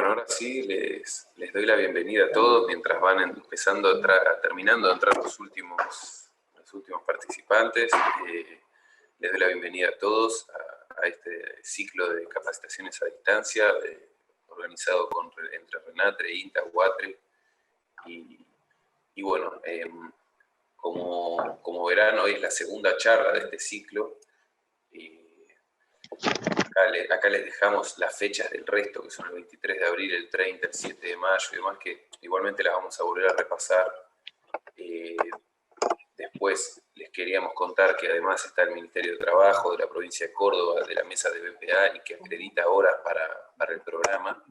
Bueno, ahora sí les doy la bienvenida a todos mientras van terminando de entrar los últimos participantes. Les doy la bienvenida a todos a este ciclo de capacitaciones a distancia organizado entre Renatre, INTA, UATRE. Y bueno, como verán, hoy es la segunda charla de este ciclo. Acá les dejamos las fechas del resto, que son el 23 de abril, el 30, el 7 de mayo y demás, que igualmente las vamos a volver a repasar. Después les queríamos contar que además está el Ministerio de Trabajo de la provincia de Córdoba, de la mesa de BPA, y que acredita horas para el programa.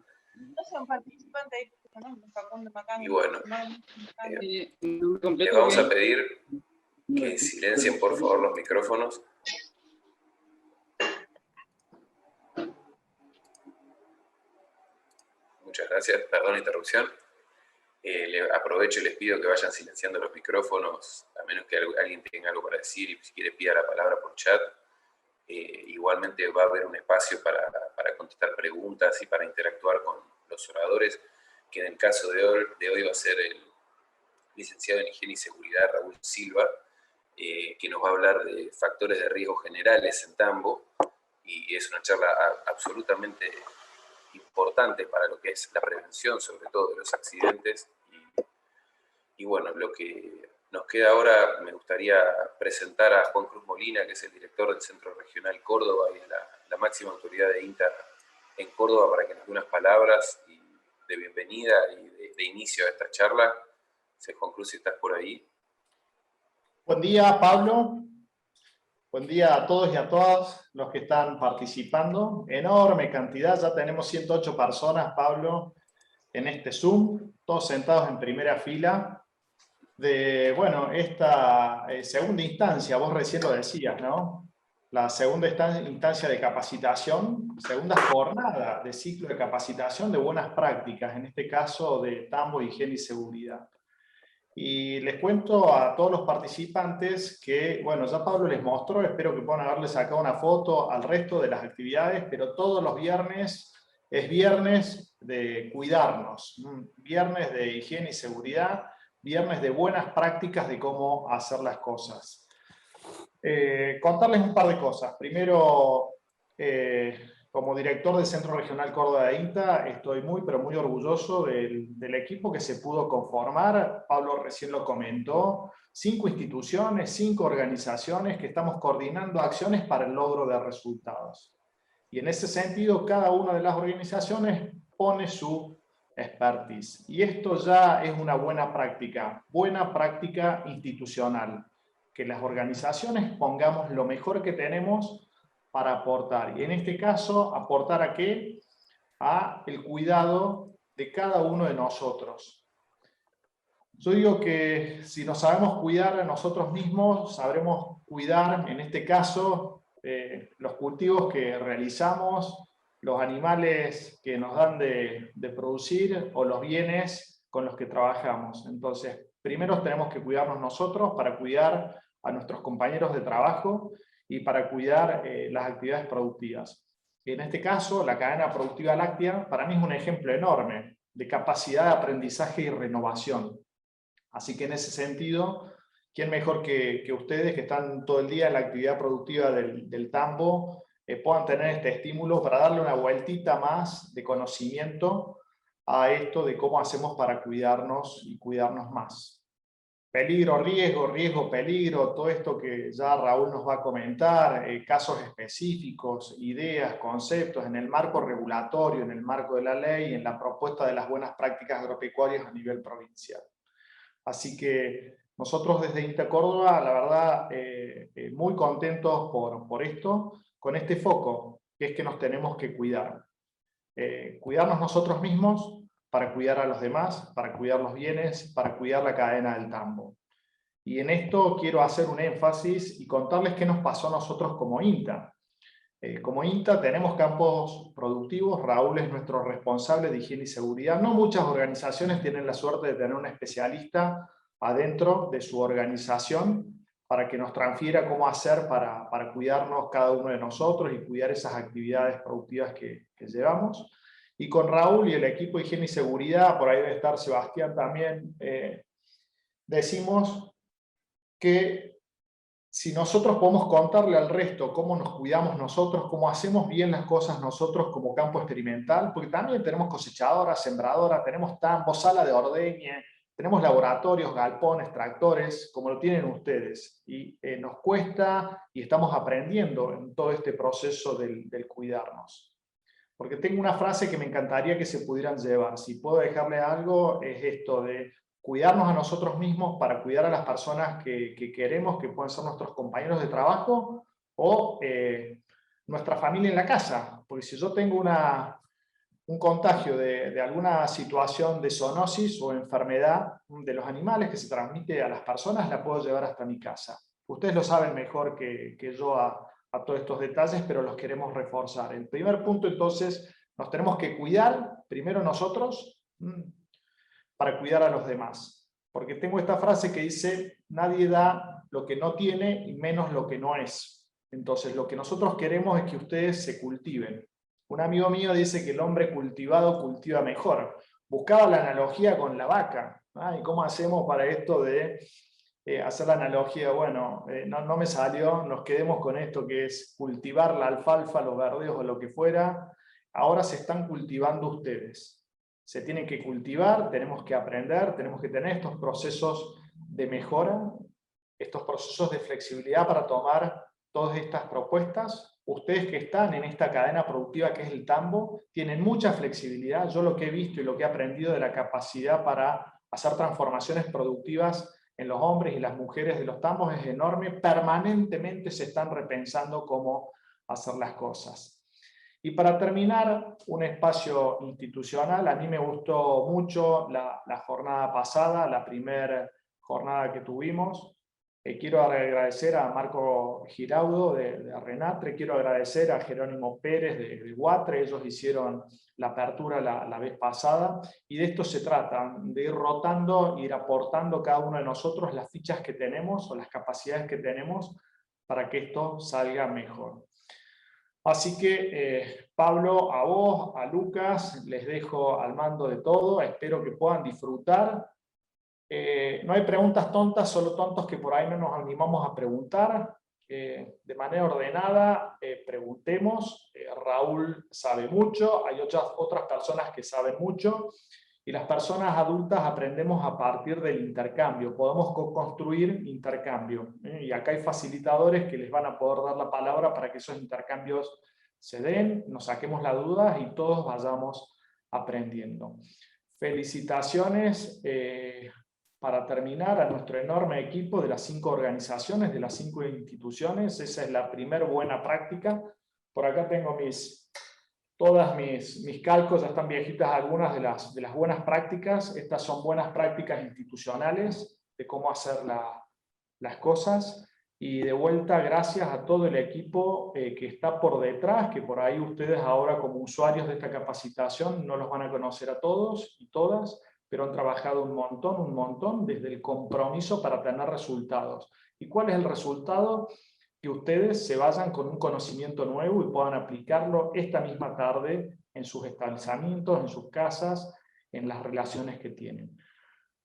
Y bueno, les vamos a pedir que silencien por favor los micrófonos. Muchas gracias, perdón la interrupción. Aprovecho y les pido que vayan silenciando los micrófonos, a menos que alguien tenga algo para decir y si quiere pida la palabra por chat. Igualmente va a haber un espacio para contestar preguntas y para interactuar con los oradores, que en el caso de hoy va a ser el licenciado en Higiene y Seguridad Raúl Silva, que nos va a hablar de factores de riesgo generales en tambo, y es una charla absolutamente importante para lo que es la prevención, sobre todo de los accidentes. Y bueno, lo que nos queda ahora, me gustaría presentar a Juan Cruz Molina, que es el director del Centro Regional Córdoba y la máxima autoridad de INTA en Córdoba, para que nos dé unas palabras de bienvenida y de inicio a esta charla. Juan Cruz, si estás por ahí. Buen día, Pablo. Buen día a todos y a todas los que están participando. Enorme cantidad, ya tenemos 108 personas, Pablo, en este Zoom, todos sentados en primera fila de, bueno, esta segunda instancia, vos recién lo decías, ¿no? La segunda instancia de capacitación, segunda jornada de ciclo de capacitación de buenas prácticas, en este caso de tambo, higiene y seguridad. Y les cuento a todos los participantes que, bueno, ya Pablo les mostró, espero que puedan haberle sacado una foto al resto de las actividades, pero todos los viernes es viernes de cuidarnos, viernes de higiene y seguridad, viernes de buenas prácticas de cómo hacer las cosas. Contarles un par de cosas. Primero, como director del Centro Regional Córdoba de INTA, estoy muy, pero muy orgulloso del equipo que se pudo conformar. Pablo recién lo comentó, 5 instituciones, 5 organizaciones que estamos coordinando acciones para el logro de resultados. Y en ese sentido, cada una de las organizaciones pone su expertise. Y esto ya es una buena práctica institucional, que las organizaciones pongamos lo mejor que tenemos para aportar. Y en este caso, ¿aportar a qué? A el cuidado de cada uno de nosotros. Yo digo que si nos sabemos cuidar a nosotros mismos, sabremos cuidar, en este caso, los cultivos que realizamos, los animales que nos dan de producir o los bienes con los que trabajamos. Entonces, primero tenemos que cuidarnos nosotros para cuidar a nuestros compañeros de trabajo y para cuidar las actividades productivas. En este caso, la cadena productiva láctea para mí es un ejemplo enorme de capacidad de aprendizaje y renovación. Así que en ese sentido, ¿quién mejor que ustedes que están todo el día en la actividad productiva del tambo puedan tener este estímulo para darle una vueltita más de conocimiento a esto de cómo hacemos para cuidarnos y cuidarnos más? Peligro, riesgo, riesgo, peligro, todo esto que ya Raúl nos va a comentar, casos específicos, ideas, conceptos en el marco regulatorio, en el marco de la ley, en la propuesta de las buenas prácticas agropecuarias a nivel provincial. Así que nosotros desde INTA Córdoba, la verdad, muy contentos por esto, con este foco, que es que nos tenemos que cuidar. Cuidarnos nosotros mismos para cuidar a los demás, para cuidar los bienes, para cuidar la cadena del tambo. Y en esto quiero hacer un énfasis y contarles qué nos pasó a nosotros como INTA. Como INTA tenemos campos productivos, Raúl es nuestro responsable de higiene y seguridad. No muchas organizaciones tienen la suerte de tener un especialista adentro de su organización para que nos transfiera cómo hacer para cuidarnos cada uno de nosotros y cuidar esas actividades productivas que llevamos. Y con Raúl y el equipo de higiene y seguridad, por ahí debe estar Sebastián también, decimos que si nosotros podemos contarle al resto cómo nos cuidamos nosotros, cómo hacemos bien las cosas nosotros como campo experimental, porque también tenemos cosechadoras, sembradoras, tenemos tambos, sala de ordeñe, tenemos laboratorios, galpones, tractores, como lo tienen ustedes. Y nos cuesta y estamos aprendiendo en todo este proceso del cuidarnos. Porque tengo una frase que me encantaría que se pudieran llevar. Si puedo dejarle algo, es esto de cuidarnos a nosotros mismos para cuidar a las personas que queremos, que pueden ser nuestros compañeros de trabajo o nuestra familia en la casa. Porque si yo tengo un contagio de alguna situación de zoonosis o enfermedad de los animales que se transmite a las personas, la puedo llevar hasta mi casa. Ustedes lo saben mejor que yo a todos estos detalles, pero los queremos reforzar. El primer punto, entonces, nos tenemos que cuidar, primero nosotros, para cuidar a los demás. Porque tengo esta frase que dice, nadie da lo que no tiene y menos lo que no es. Entonces, lo que nosotros queremos es que ustedes se cultiven. Un amigo mío dice que el hombre cultivado cultiva mejor. Buscaba la analogía con la vaca. ¿Y cómo hacemos para esto de hacer la analogía? Bueno, no me salió, nos quedemos con esto que es cultivar la alfalfa, los verdeos o lo que fuera. Ahora se están cultivando ustedes. Se tienen que cultivar, tenemos que aprender, tenemos que tener estos procesos de mejora, estos procesos de flexibilidad para tomar todas estas propuestas. Ustedes que están en esta cadena productiva que es el tambo, tienen mucha flexibilidad. Yo lo que he visto y lo que he aprendido de la capacidad para hacer transformaciones productivas en los hombres y las mujeres de los tambos es enorme. Permanentemente se están repensando cómo hacer las cosas. Y para terminar, un espacio institucional. A mí me gustó mucho la jornada pasada, la primera jornada que tuvimos. Quiero agradecer a Marco Giraudo de Renatre, quiero agradecer a Jerónimo Pérez de Guatre, ellos hicieron la apertura la vez pasada, y de esto se trata, de ir rotando, ir aportando cada uno de nosotros las fichas que tenemos o las capacidades que tenemos para que esto salga mejor. Así que, Pablo, a vos, a Lucas, les dejo al mando de todo, espero que puedan disfrutar. No hay preguntas tontas, solo tontos que por ahí no nos animamos a preguntar. De manera ordenada, preguntemos. Raúl sabe mucho, hay otras personas que saben mucho, y las personas adultas aprendemos a partir del intercambio, podemos co-construir intercambio. Y acá hay facilitadores que les van a poder dar la palabra para que esos intercambios se den, nos saquemos las dudas y todos vayamos aprendiendo. Felicitaciones para terminar a nuestro enorme equipo de las 5 organizaciones, de las 5 instituciones. Esa es la primera buena práctica. Por acá tengo todas mis calcos, ya están viejitas algunas de las buenas prácticas. Estas son buenas prácticas institucionales de cómo hacer las cosas. Y de vuelta, gracias a todo el equipo que está por detrás, que por ahí ustedes ahora como usuarios de esta capacitación no los van a conocer a todos y todas, pero han trabajado un montón desde el compromiso para tener resultados. ¿Y cuál es el resultado? Que ustedes se vayan con un conocimiento nuevo y puedan aplicarlo esta misma tarde en sus establecimientos, en sus casas, en las relaciones que tienen.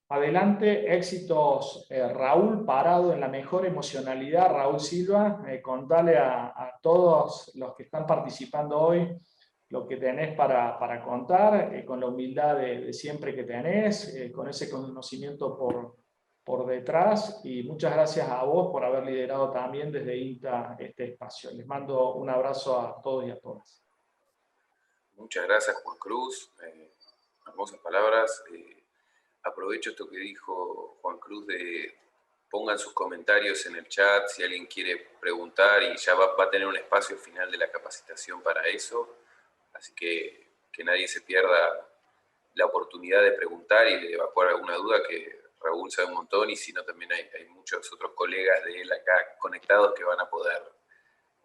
Adelante, éxitos, Raúl, parado en la mejor emocionalidad. Raúl Silva, contale a todos los que están participando hoy lo que tenés para contar, con la humildad de siempre que tenés, con ese conocimiento por detrás, y muchas gracias a vos por haber liderado también desde INTA este espacio. Les mando un abrazo a todos y a todas. Muchas gracias, Juan Cruz. Hermosas palabras. Aprovecho esto que dijo Juan Cruz de pongan sus comentarios en el chat si alguien quiere preguntar, y ya va a tener un espacio final de la capacitación para eso. Así que nadie se pierda la oportunidad de preguntar y de evacuar alguna duda, que Raúl sabe un montón, y si no también hay muchos otros colegas de él acá conectados que van a poder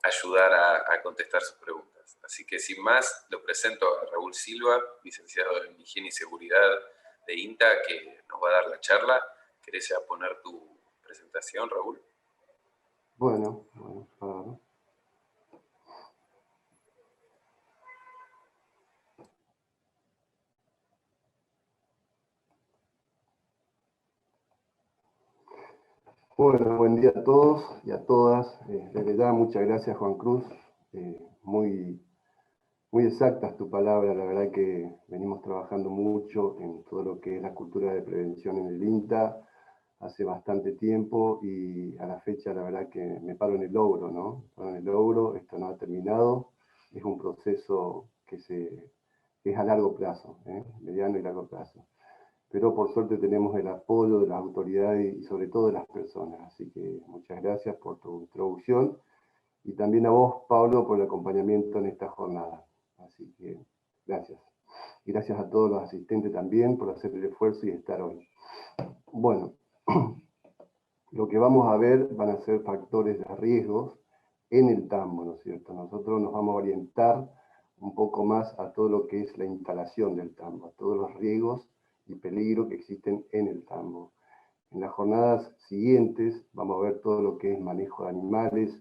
ayudar a contestar sus preguntas. Así que sin más, lo presento a Raúl Silva, licenciado en Higiene y Seguridad de INTA, que nos va a dar la charla. ¿Querés poner tu presentación, Raúl? Bueno, Bueno, buen día a todos y a todas. Desde ya, muchas gracias, Juan Cruz. Muy exactas tu palabra. La verdad que venimos trabajando mucho en todo lo que es la cultura de prevención en el INTA hace bastante tiempo y a la fecha la verdad que me paro en el logro, ¿no? Paro en el logro, esto no ha terminado. Es un proceso que es a largo plazo, mediano y largo plazo. Pero por suerte tenemos el apoyo de las autoridades y sobre todo de las personas. Así que muchas gracias por tu introducción y también a vos, Pablo, por el acompañamiento en esta jornada. Así que gracias. Y gracias a todos los asistentes también por hacer el esfuerzo y estar hoy. Bueno, lo que vamos a ver van a ser factores de riesgos en el tambo, ¿no es cierto? Nosotros nos vamos a orientar un poco más a todo lo que es la instalación del tambo, a todos los riesgos y peligros que existen en el tambo. En las jornadas siguientes vamos a ver todo lo que es manejo de animales,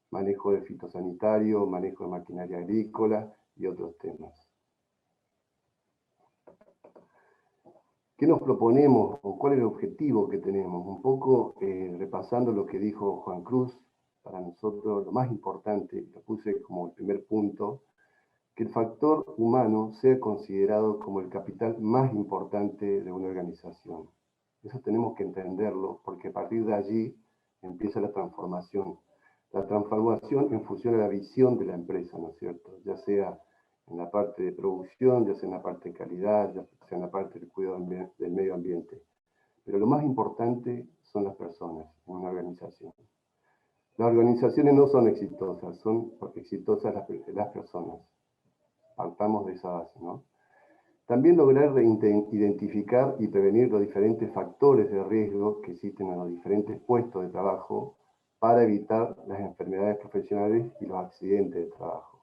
manejo de fitosanitario, manejo de maquinaria agrícola y otros temas. ¿Qué nos proponemos o cuál es el objetivo que tenemos? Un poco repasando lo que dijo Juan Cruz, para nosotros lo más importante, lo puse como el primer punto, que el factor humano sea considerado como el capital más importante de una organización. Eso tenemos que entenderlo, porque a partir de allí empieza la transformación. La transformación en función de la visión de la empresa, ¿no es cierto? Ya sea en la parte de producción, ya sea en la parte de calidad, ya sea en la parte del cuidado del medio ambiente. Pero lo más importante son las personas en una organización. Las organizaciones no son exitosas, son exitosas las personas. Partamos de esa base, ¿no? También lograr identificar y prevenir los diferentes factores de riesgo que existen en los diferentes puestos de trabajo para evitar las enfermedades profesionales y los accidentes de trabajo.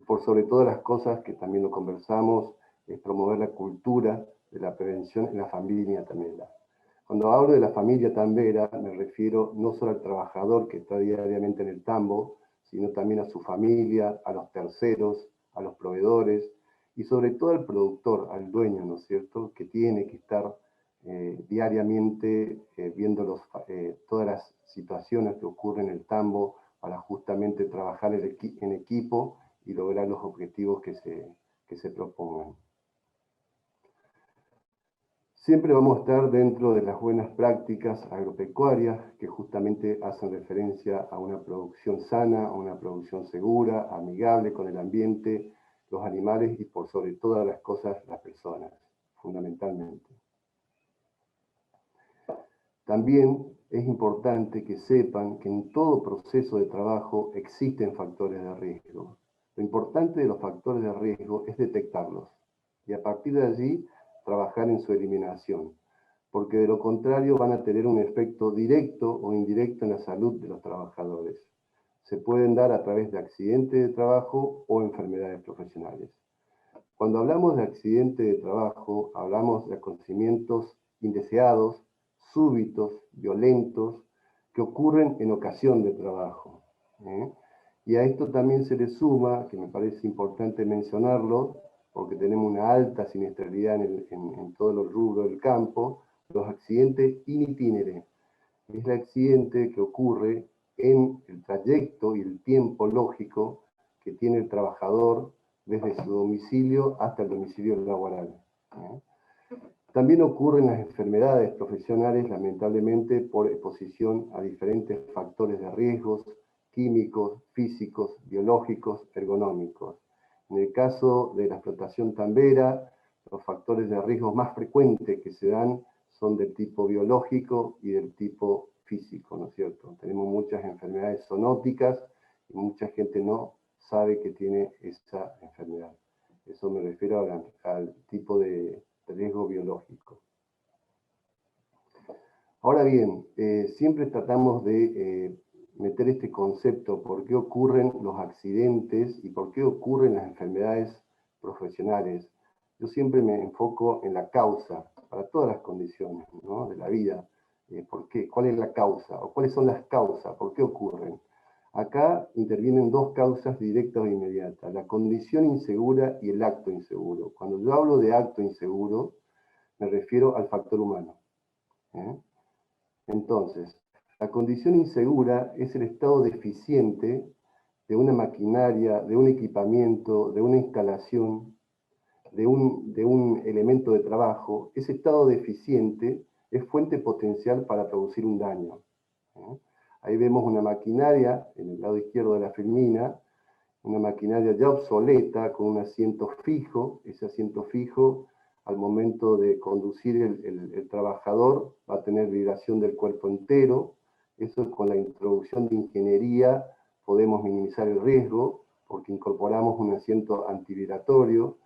Por sobre todas las cosas, que también lo conversamos, es promover la cultura de la prevención en la familia también. Cuando hablo de la familia tambera, me refiero no solo al trabajador que está diariamente en el tambo, sino también a su familia, a los terceros, a los proveedores, y sobre todo al productor, al dueño, ¿no es cierto?, que tiene que estar diariamente viendo todas las situaciones que ocurren en el tambo para justamente trabajar en equipo y lograr los objetivos que se propongan. Siempre vamos a estar dentro de las buenas prácticas agropecuarias que justamente hacen referencia a una producción sana, a una producción segura, amigable con el ambiente, los animales y por sobre todas las cosas las personas, fundamentalmente. También es importante que sepan que en todo proceso de trabajo existen factores de riesgo. Lo importante de los factores de riesgo es detectarlos y a partir de allí trabajar en su eliminación, porque de lo contrario van a tener un efecto directo o indirecto en la salud de los trabajadores. Se pueden dar a través de accidentes de trabajo o enfermedades profesionales. Cuando hablamos de accidente de trabajo, hablamos de acontecimientos indeseados, súbitos, violentos, que ocurren en ocasión de trabajo. Y a esto también se le suma, que me parece importante mencionarlo, porque tenemos una alta siniestralidad en todos los rubros del campo, los accidentes in itinere. Es el accidente que ocurre en el trayecto y el tiempo lógico que tiene el trabajador desde su domicilio hasta el domicilio laboral. También ocurren las enfermedades profesionales, lamentablemente, por exposición a diferentes factores de riesgos químicos, físicos, biológicos, ergonómicos. En el caso de la explotación tambera, los factores de riesgo más frecuentes que se dan son del tipo biológico y del tipo físico, ¿no es cierto? Tenemos muchas enfermedades zoonóticas y mucha gente no sabe que tiene esa enfermedad. Eso me refiero al tipo de riesgo biológico. Ahora bien, siempre tratamos de meter este concepto, por qué ocurren los accidentes y por qué ocurren las enfermedades profesionales. Yo siempre me enfoco en la causa, para todas las condiciones, ¿no?, de la vida. ¿Por qué? ¿Cuál es la causa? ¿O cuáles son las causas? ¿Por qué ocurren? Acá intervienen dos causas directas e inmediatas, la condición insegura y el acto inseguro. Cuando yo hablo de acto inseguro, me refiero al factor humano. Entonces, La condición insegura es el estado deficiente de una maquinaria, de un equipamiento, de una instalación, de un elemento de trabajo. Ese estado deficiente es fuente potencial para producir un daño. Ahí vemos una maquinaria, en el lado izquierdo de la filmina, una maquinaria ya obsoleta, con un asiento fijo. Ese asiento fijo, al momento de conducir el trabajador, va a tener vibración del cuerpo entero. Eso, con la introducción de ingeniería, podemos minimizar el riesgo, porque incorporamos un asiento antivibratorio.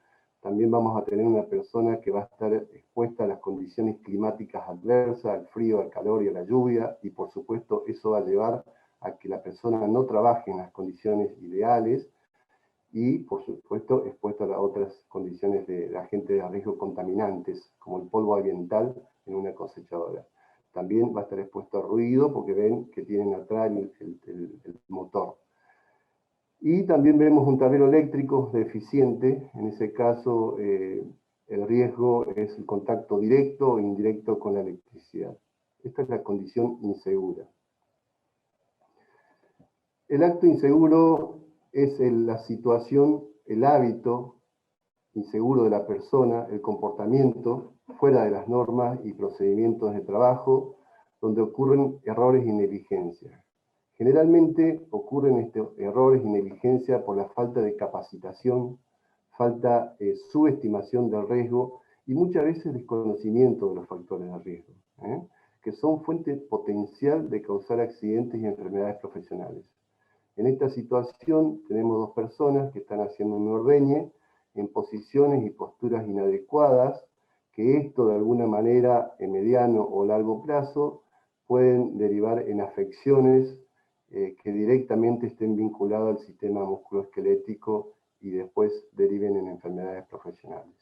También vamos a tener una persona que va a estar expuesta a las condiciones climáticas adversas, al frío, al calor y a la lluvia, y por supuesto eso va a llevar a que la persona no trabaje en las condiciones ideales, y por supuesto expuesto a otras condiciones de agentes de riesgo contaminantes, como el polvo ambiental en una cosechadora. También va a estar expuesto a ruido, porque ven que tienen atrás el motor. Y también vemos un tablero eléctrico deficiente. En ese caso, el riesgo es el contacto directo o indirecto con la electricidad. Esta es la condición insegura. El acto inseguro es la situación, el hábito inseguro de la persona, el comportamiento fuera de las normas y procedimientos de trabajo, donde ocurren errores y negligencias. Generalmente ocurren estos errores y negligencia por la falta de capacitación, falta subestimación del riesgo y muchas veces desconocimiento de los factores de riesgo, que son fuente potencial de causar accidentes y enfermedades profesionales. En esta situación tenemos dos personas que están haciendo un ordeñe en posiciones y posturas inadecuadas, que esto de alguna manera en mediano o largo plazo pueden derivar en afecciones que directamente estén vinculadas al sistema musculoesquelético y después deriven en enfermedades profesionales.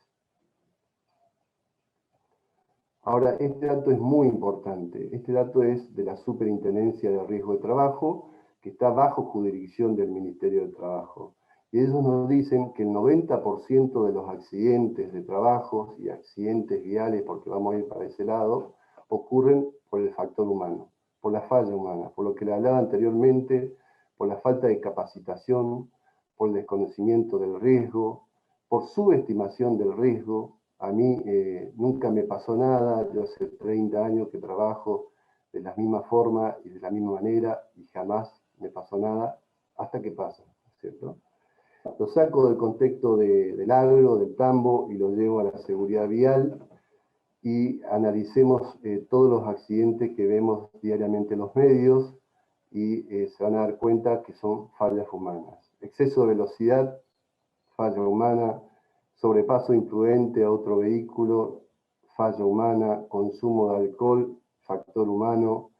Ahora, este dato es muy importante. Este dato es de la Superintendencia de Riesgo de Trabajo, que está bajo jurisdicción del Ministerio de Trabajo. Y ellos nos dicen que el 90% de los accidentes de trabajo y accidentes viales, porque vamos a ir para ese lado, ocurren por el factor humano, por la falla humana, por lo que le hablaba anteriormente, por la falta de capacitación, por el desconocimiento del riesgo, por subestimación del riesgo. A mí nunca me pasó nada, yo hace 30 años que trabajo de la misma forma y de la misma manera y jamás me pasó nada, hasta que pasa, ¿cierto? Lo saco del contexto del agro, del tambo, y lo llevo a la seguridad vial, y analicemos todos los accidentes que vemos diariamente en los medios, y se van a dar cuenta que son fallas humanas. Exceso de velocidad, falla humana; sobrepaso imprudente a otro vehículo, falla humana; consumo de alcohol, factor humano;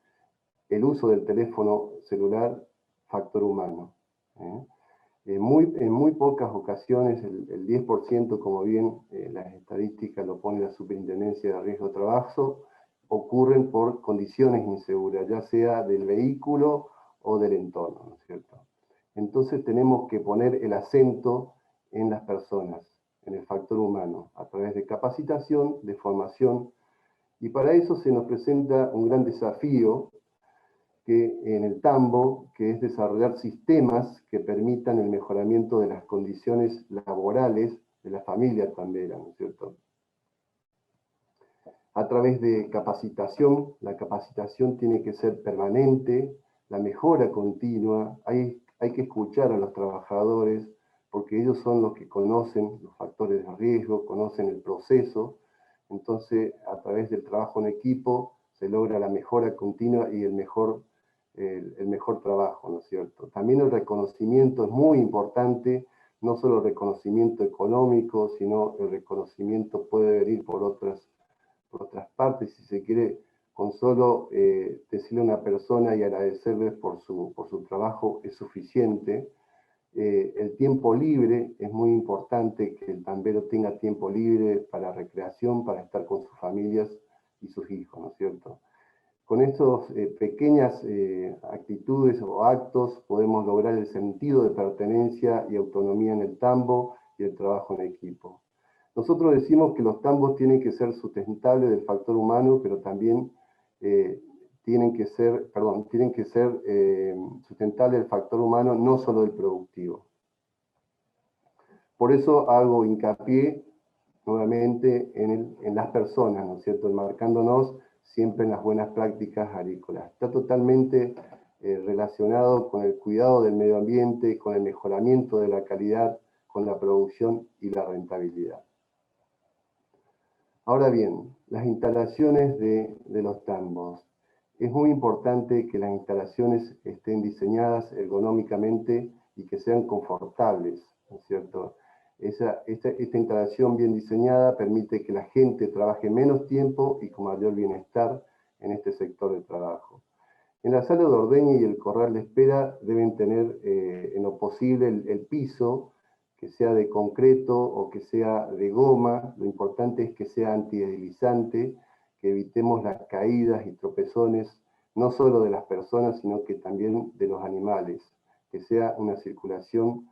el uso del teléfono celular, factor humano. En muy pocas ocasiones, el 10%, como bien las estadísticas lo pone la Superintendencia de Riesgo de Trabajo, ocurren por condiciones inseguras, ya sea del vehículo o del entorno, ¿no es cierto? Entonces tenemos que poner el acento en las personas, en el factor humano, a través de capacitación, de formación, y para eso se nos presenta un gran desafío en el tambo, que es desarrollar sistemas que permitan el mejoramiento de las condiciones laborales de la familia tambera, ¿no es cierto? A través de capacitación, la capacitación tiene que ser permanente, la mejora continua. Hay que escuchar a los trabajadores, porque ellos son los que conocen los factores de riesgo, conocen el proceso. Entonces, a través del trabajo en equipo se logra la mejora continua y el mejor trabajo, ¿no es cierto? También el reconocimiento es muy importante, no solo el reconocimiento económico, sino el reconocimiento puede venir por otras partes. Si se quiere, con solo decirle a una persona y agradecerles por su trabajo es suficiente. El tiempo libre es muy importante, que el tambero tenga tiempo libre para recreación, para estar con sus familias y sus hijos, ¿no es cierto? Con estas pequeñas actitudes o actos podemos lograr el sentido de pertenencia y autonomía en el tambo y el trabajo en equipo. Nosotros decimos que los tambos tienen que ser sustentables del factor humano, pero también tienen que ser sustentables del factor humano, no solo del productivo. Por eso hago hincapié nuevamente en las personas, ¿no es cierto?, enmarcándonos siempre en las buenas prácticas agrícolas. Está totalmente relacionado con el cuidado del medio ambiente, con el mejoramiento de la calidad, con la producción y la rentabilidad. Ahora bien, las instalaciones de los tambos. Es muy importante que las instalaciones estén diseñadas ergonómicamente y que sean confortables, ¿no es cierto? Esta instalación bien diseñada permite que la gente trabaje menos tiempo y con mayor bienestar en este sector de trabajo. En la sala de ordeña y el corral de espera deben tener en lo posible el piso, que sea de concreto o que sea de goma. Lo importante es que sea antideslizante, que evitemos las caídas y tropezones, no solo de las personas, sino que también de los animales, que sea una circulación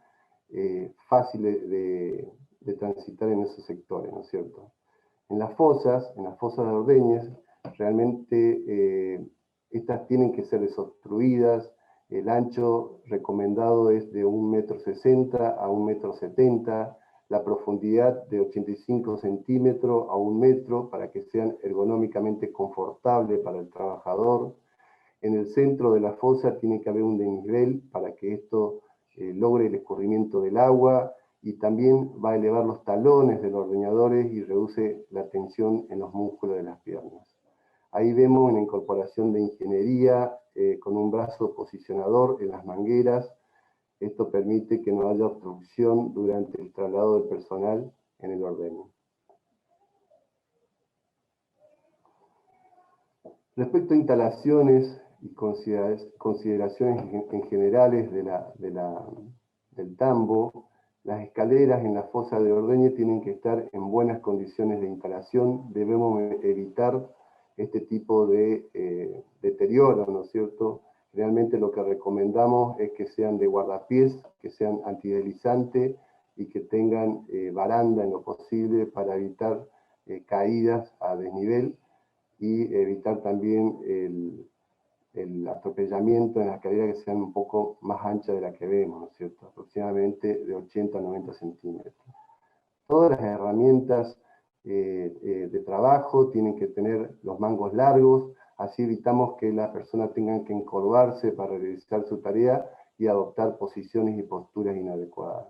fácil de transitar en esos sectores, ¿no es cierto? En las fosas de ordeñes, realmente estas tienen que ser desobstruidas. El ancho recomendado es de 1,60 m a 1,70 m, la profundidad de 85 centímetros a 1 metro para que sean ergonómicamente confortables para el trabajador. En el centro de la fosa tiene que haber un desnivel para que esto logre el escurrimiento del agua, y también va a elevar los talones de los ordeñadores y reduce la tensión en los músculos de las piernas. Ahí vemos una incorporación de ingeniería con un brazo posicionador en las mangueras. Esto permite que no haya obstrucción durante el traslado del personal en el ordeño. Respecto a instalaciones y consideraciones en generales del tambo, las escaleras en la fosa de ordeñe tienen que estar en buenas condiciones de instalación. Debemos evitar este tipo de deterioro, ¿no es cierto? Realmente lo que recomendamos es que sean de guardapiés, que sean antideslizantes y que tengan baranda en lo posible para evitar caídas a desnivel y evitar también el atropellamiento en las escaleras que sean un poco más anchas de la que vemos, ¿no es cierto? Aproximadamente de 80 a 90 centímetros. Todas las herramientas de trabajo tienen que tener los mangos largos, así evitamos que las personas tengan que encorvarse para realizar su tarea y adoptar posiciones y posturas inadecuadas.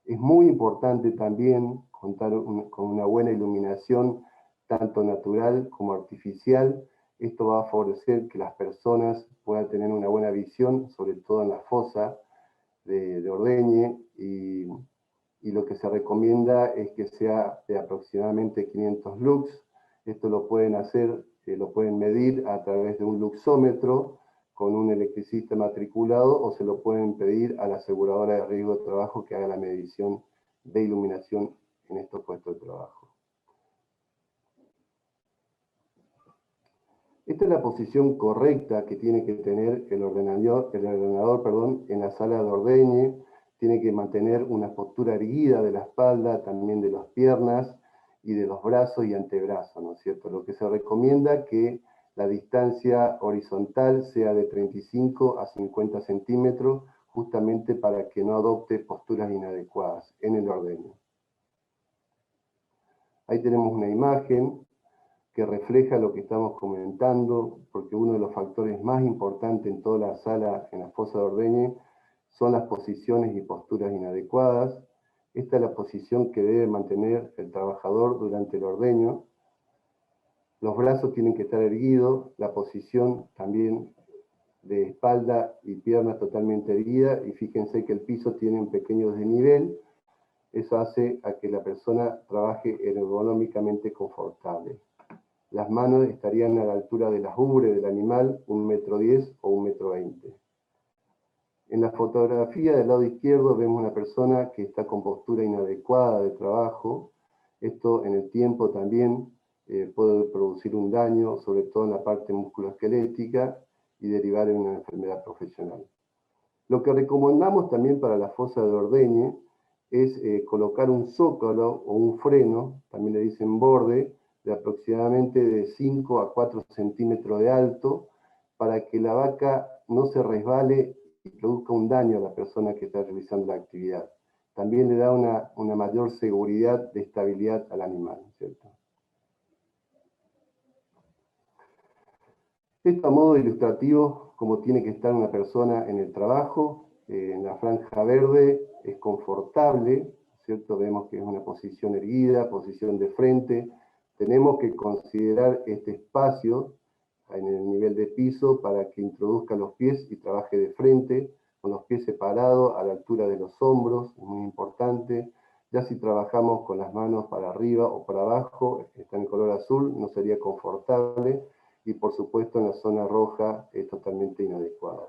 Es muy importante también contar con una buena iluminación, tanto natural como artificial. Esto va a favorecer que las personas puedan tener una buena visión, sobre todo en la fosa de ordeñe, y lo que se recomienda es que sea de aproximadamente 500 lux. Esto lo pueden hacer, lo pueden medir a través de un luxómetro con un electricista matriculado, o se lo pueden pedir a la aseguradora de riesgo de trabajo que haga la medición de iluminación en estos puestos de trabajo. Esta es la posición correcta que tiene que tener el ordenador en la sala de ordeñe. Tiene que mantener una postura erguida de la espalda, también de las piernas y de los brazos y antebrazos, ¿no es cierto? Lo que se recomienda que la distancia horizontal sea de 35 a 50 centímetros, justamente para que no adopte posturas inadecuadas en el ordeño. Ahí tenemos una imagen que refleja lo que estamos comentando, porque uno de los factores más importantes en toda la sala, en la fosa de ordeñe, son las posiciones y posturas inadecuadas. Esta es la posición que debe mantener el trabajador durante el ordeño. Los brazos tienen que estar erguidos, la posición también de espalda y piernas totalmente erguida, y fíjense que el piso tiene un pequeño desnivel. Eso hace a que la persona trabaje ergonómicamente confortable. Las manos estarían a la altura de las ubres del animal, 1,10 m o 1,20 m. En la fotografía del lado izquierdo vemos una persona que está con postura inadecuada de trabajo. Esto en el tiempo también puede producir un daño, sobre todo en la parte musculoesquelética, y derivar en una enfermedad profesional. Lo que recomendamos también para la fosa de ordeñe es colocar un zócalo o un freno, también le dicen borde, de aproximadamente de 5 a 4 centímetros de alto. para que la vaca no se resbale y produzca un daño a la persona que está realizando la actividad. También le da una mayor seguridad de estabilidad al animal, ¿cierto? Esto a modo ilustrativo, como tiene que estar una persona en el trabajo, en la franja verde es confortable, ¿cierto? Vemos que es una posición erguida, posición de frente. Tenemos que considerar este espacio en el nivel de piso para que introduzca los pies y trabaje de frente, con los pies separados a la altura de los hombros, es muy importante. Ya si trabajamos con las manos para arriba o para abajo, está en color azul, no sería confortable. Y por supuesto en la zona roja es totalmente inadecuado.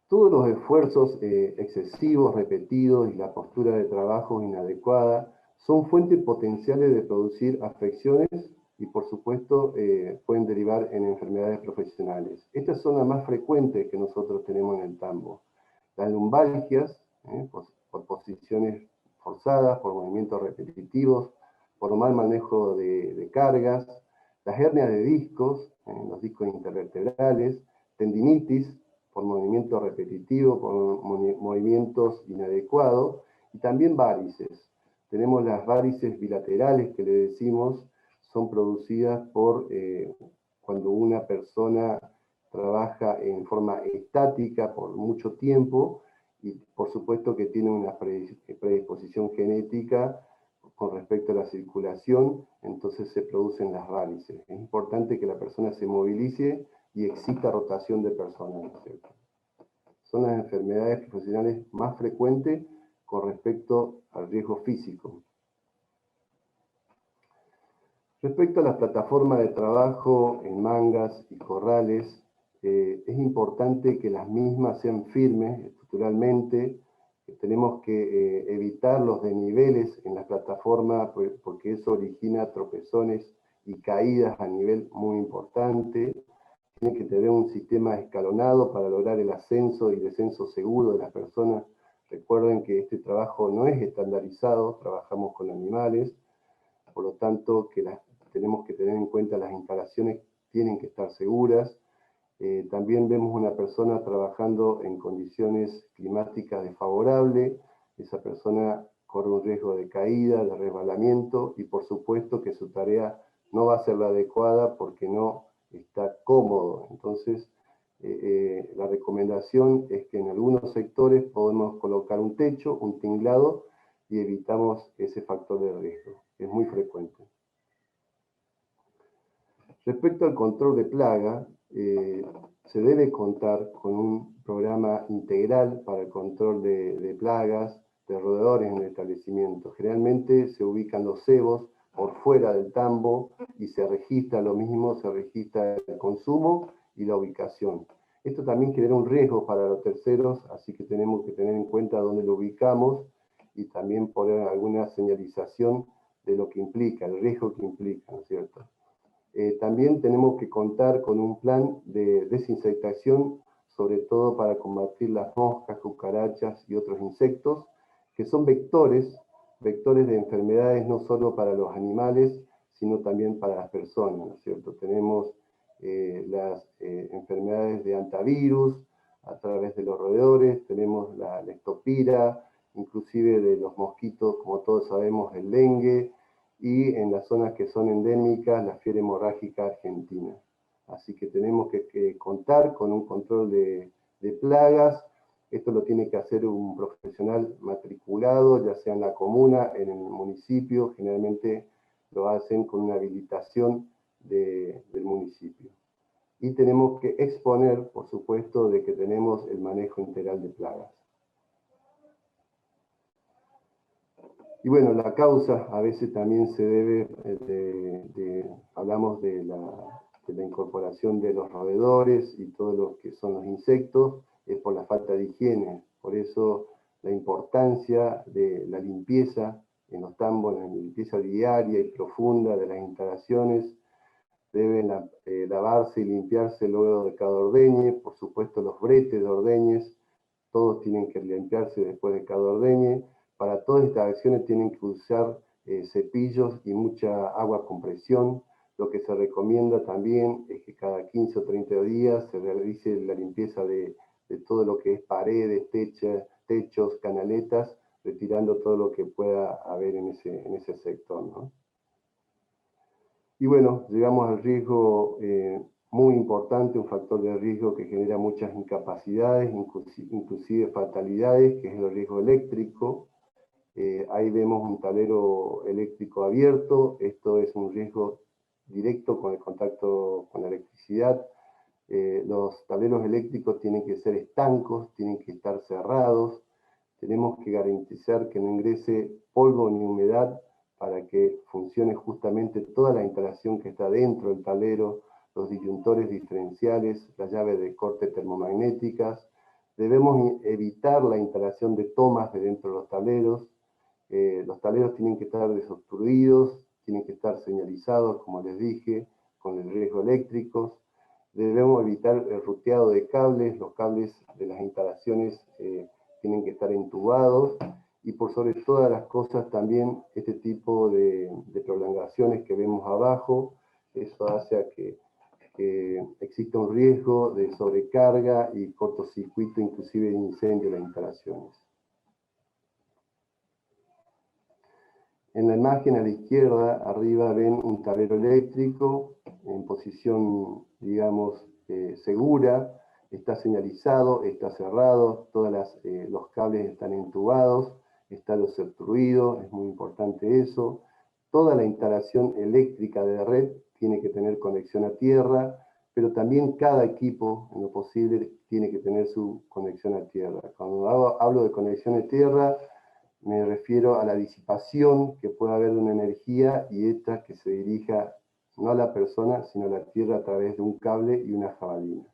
Todos los esfuerzos excesivos, repetidos y la postura de trabajo inadecuada son fuentes potenciales de producir afecciones y por supuesto pueden derivar en enfermedades profesionales. Estas son las más frecuentes que nosotros tenemos en el tambo. Las lumbalgias, por posiciones forzadas, por movimientos repetitivos, por mal manejo de cargas, las hernias de discos, los discos intervertebrales, tendinitis, por movimiento repetitivo, por movimientos inadecuados, y también varices. Tenemos las varices bilaterales que le decimos, son producidas por cuando una persona trabaja en forma estática por mucho tiempo, y por supuesto que tiene una predisposición genética con respecto a la circulación, entonces se producen las varices. Es importante que la persona se movilice y exista rotación de personas, ¿cierto? Son las enfermedades profesionales más frecuentes con respecto al riesgo físico. Respecto a las plataformas de trabajo en mangas y corrales, es importante que las mismas sean firmes estructuralmente. Tenemos que evitar los desniveles en las plataformas porque eso origina tropezones y caídas a nivel muy importante. Tiene que tener un sistema escalonado para lograr el ascenso y descenso seguro de las personas. Recuerden que este trabajo no es estandarizado, trabajamos con animales, por lo tanto tenemos que tener en cuenta las instalaciones tienen que estar seguras. También vemos una persona trabajando en condiciones climáticas desfavorables, esa persona corre un riesgo de caída, de resbalamiento, y por supuesto que su tarea no va a ser la adecuada porque no está cómodo. Entonces, la recomendación es que en algunos sectores podemos colocar un techo, un tinglado, y evitamos ese factor de riesgo, que es muy frecuente. Respecto al control de plaga, se debe contar con un programa integral para el control de plagas, de roedores en el establecimiento. Generalmente se ubican los cebos por fuera del tambo y se registra lo mismo, se registra el consumo y la ubicación. Esto también genera un riesgo para los terceros, así que tenemos que tener en cuenta dónde lo ubicamos y también poner alguna señalización de lo que implica, el riesgo que implica, ¿no es cierto? También tenemos que contar con un plan de desinsectación, sobre todo para combatir las moscas, cucarachas y otros insectos, que son vectores de enfermedades no solo para los animales, sino también para las personas, ¿no es cierto? Tenemos las enfermedades de antivirus a través de los roedores, tenemos la leptopira, inclusive de los mosquitos, como todos sabemos, el dengue, y en las zonas que son endémicas, la fiebre hemorrágica argentina. Así que tenemos que contar con un control de plagas. Esto lo tiene que hacer un profesional matriculado, ya sea en la comuna, en el municipio, generalmente lo hacen con una habilitación del municipio. Y tenemos que exponer, por supuesto, de que tenemos el manejo integral de plagas. Y bueno, la causa a veces también se debe, hablamos de la incorporación de los roedores y todo lo que son los insectos, es por la falta de higiene. Por eso la importancia de la limpieza en los tambos, la limpieza diaria y profunda de las instalaciones, deben lavarse y limpiarse luego de cada ordeñe. Por supuesto, los bretes de ordeñes, todos tienen que limpiarse después de cada ordeñe. Para todas estas acciones tienen que usar cepillos y mucha agua con presión Lo que se recomienda también es que cada 15 o 30 días se realice la limpieza de todo lo que es paredes, techos, canaletas, retirando todo lo que pueda haber en ese sector, ¿no? Y bueno, llegamos al riesgo muy importante, un factor de riesgo que genera muchas incapacidades, inclusive fatalidades, que es el riesgo eléctrico. Ahí vemos un tablero eléctrico abierto. Esto es un riesgo directo con el contacto con la electricidad. Los tableros eléctricos tienen que ser estancos, tienen que estar cerrados. Tenemos que garantizar que no ingrese polvo ni humedad para que funcione justamente toda la instalación que está dentro del tablero, los disyuntores diferenciales, las llaves de corte termomagnéticas. Debemos evitar la instalación de tomas de dentro de los tableros. Los tableros tienen que estar desobstruidos, tienen que estar señalizados, como les dije, con el riesgo eléctrico. Debemos evitar el ruteado de cables, los cables de las instalaciones tienen que estar entubados, y por sobre todas las cosas también este tipo de prolongaciones que vemos abajo, eso hace a que exista un riesgo de sobrecarga y cortocircuito, inclusive de incendio de las instalaciones. En la imagen a la izquierda, arriba ven un tablero eléctrico en posición, digamos, segura, está señalizado, está cerrado, todos los cables están entubados, está desobstruido, es muy importante eso. Toda la instalación eléctrica de red tiene que tener conexión a tierra, pero también cada equipo, en lo posible, tiene que tener su conexión a tierra. Cuando hablo de conexión a tierra, me refiero a la disipación que puede haber de una energía y esta que se dirija no a la persona, sino a la tierra a través de un cable y una jabalina.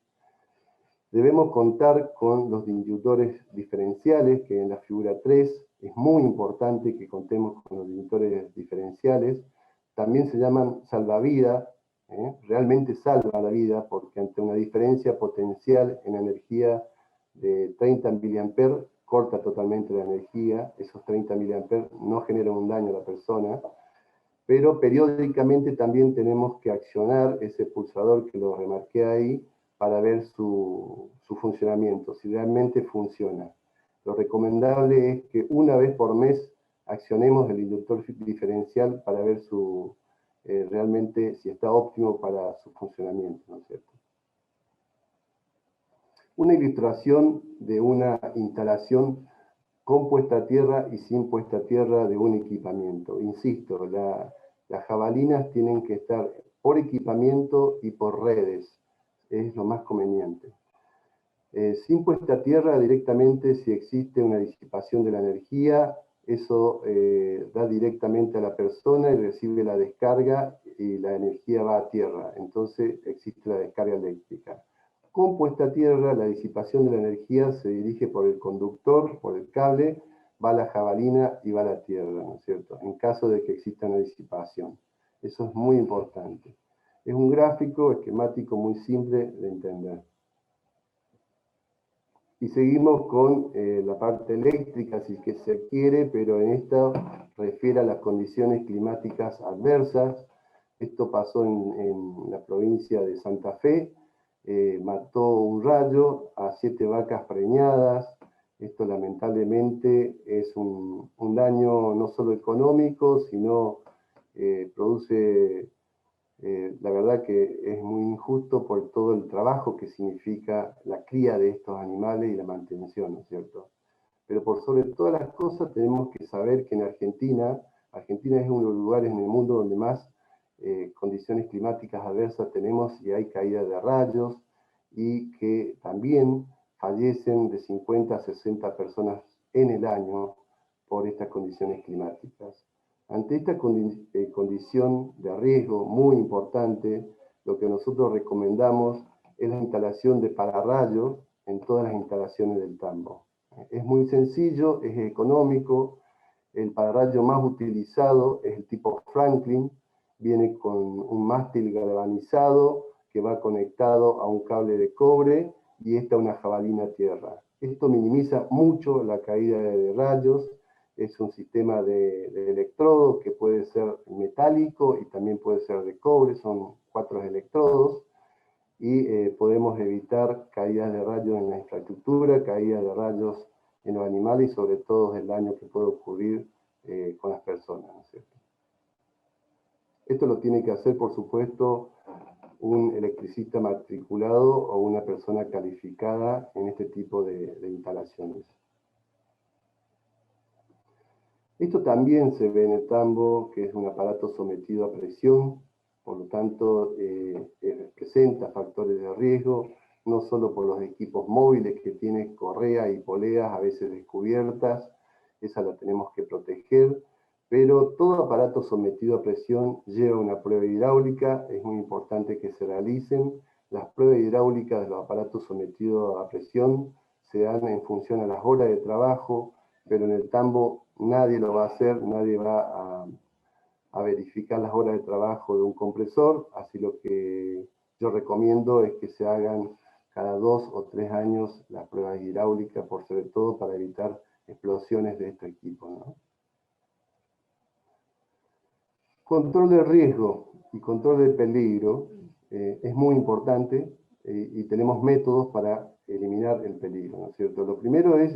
Debemos contar con los disyuntores diferenciales, que en la figura 3 es muy importante que contemos con los disyuntores diferenciales. También se llaman salvavidas, realmente salva la vida, porque ante una diferencia potencial en energía de 30 mA, corta totalmente la energía. Esos 30 mA no generan un daño a la persona, pero periódicamente también tenemos que accionar ese pulsador que lo remarqué ahí para ver su funcionamiento, si realmente funciona. Lo recomendable es que una vez por mes accionemos el inductor diferencial para ver realmente si está óptimo para su funcionamiento, ¿no es cierto? Una ilustración de una instalación con puesta a tierra y sin puesta a tierra de un equipamiento. Insisto, las jabalinas tienen que estar por equipamiento y por redes, es lo más conveniente. Sin puesta a tierra directamente, si existe una disipación de la energía, eso da directamente a la persona y recibe la descarga y la energía va a tierra, entonces existe la descarga eléctrica. Con puesta a tierra, la disipación de la energía se dirige por el conductor, por el cable, va a la jabalina y va a la tierra, ¿no es cierto? En caso de que exista una disipación. Eso es muy importante. Es un gráfico esquemático muy simple de entender. Y seguimos con la parte eléctrica, si que se quiere, pero en esta refiere a las condiciones climáticas adversas. Esto pasó en la provincia de Santa Fe. Mató un rayo a 7 vacas preñadas. Esto lamentablemente es un daño no solo económico, sino produce, la verdad que es muy injusto por todo el trabajo que significa la cría de estos animales y la mantención, ¿no es cierto? Pero por sobre todas las cosas tenemos que saber que en Argentina es uno de los lugares en el mundo donde más condiciones climáticas adversas tenemos, y hay caída de rayos, y que también fallecen de 50 a 60 personas en el año por estas condiciones climáticas. Ante esta condición de riesgo muy importante, lo que nosotros recomendamos es la instalación de pararrayos en todas las instalaciones del tambo. Es muy sencillo, es económico. El pararrayo más utilizado es el tipo Franklin, viene con un mástil galvanizado que va conectado a un cable de cobre y esta una jabalina a tierra. Esto minimiza mucho la caída de rayos, es un sistema de electrodo que puede ser metálico y también puede ser de cobre, son 4 electrodos, y podemos evitar caídas de rayos en la infraestructura, caídas de rayos en los animales y sobre todo el daño que puede ocurrir con las personas, ¿no es cierto? Esto lo tiene que hacer, por supuesto, un electricista matriculado o una persona calificada en este tipo de instalaciones. Esto también se ve en el tambo, que es un aparato sometido a presión, por lo tanto presenta factores de riesgo, no solo por los equipos móviles que tienen correa y poleas a veces descubiertas, esa la tenemos que proteger, pero todo aparato sometido a presión lleva una prueba hidráulica, es muy importante que se realicen. Las pruebas hidráulicas de los aparatos sometidos a presión se dan en función a las horas de trabajo, pero en el tambo nadie lo va a hacer, nadie va a verificar las horas de trabajo de un compresor, así lo que yo recomiendo es que se hagan cada 2 o 3 años las pruebas hidráulicas, por sobre todo para evitar explosiones de este equipo, ¿no? Control de riesgo y control de peligro es muy importante y tenemos métodos para eliminar el peligro, ¿no es cierto? Lo primero es,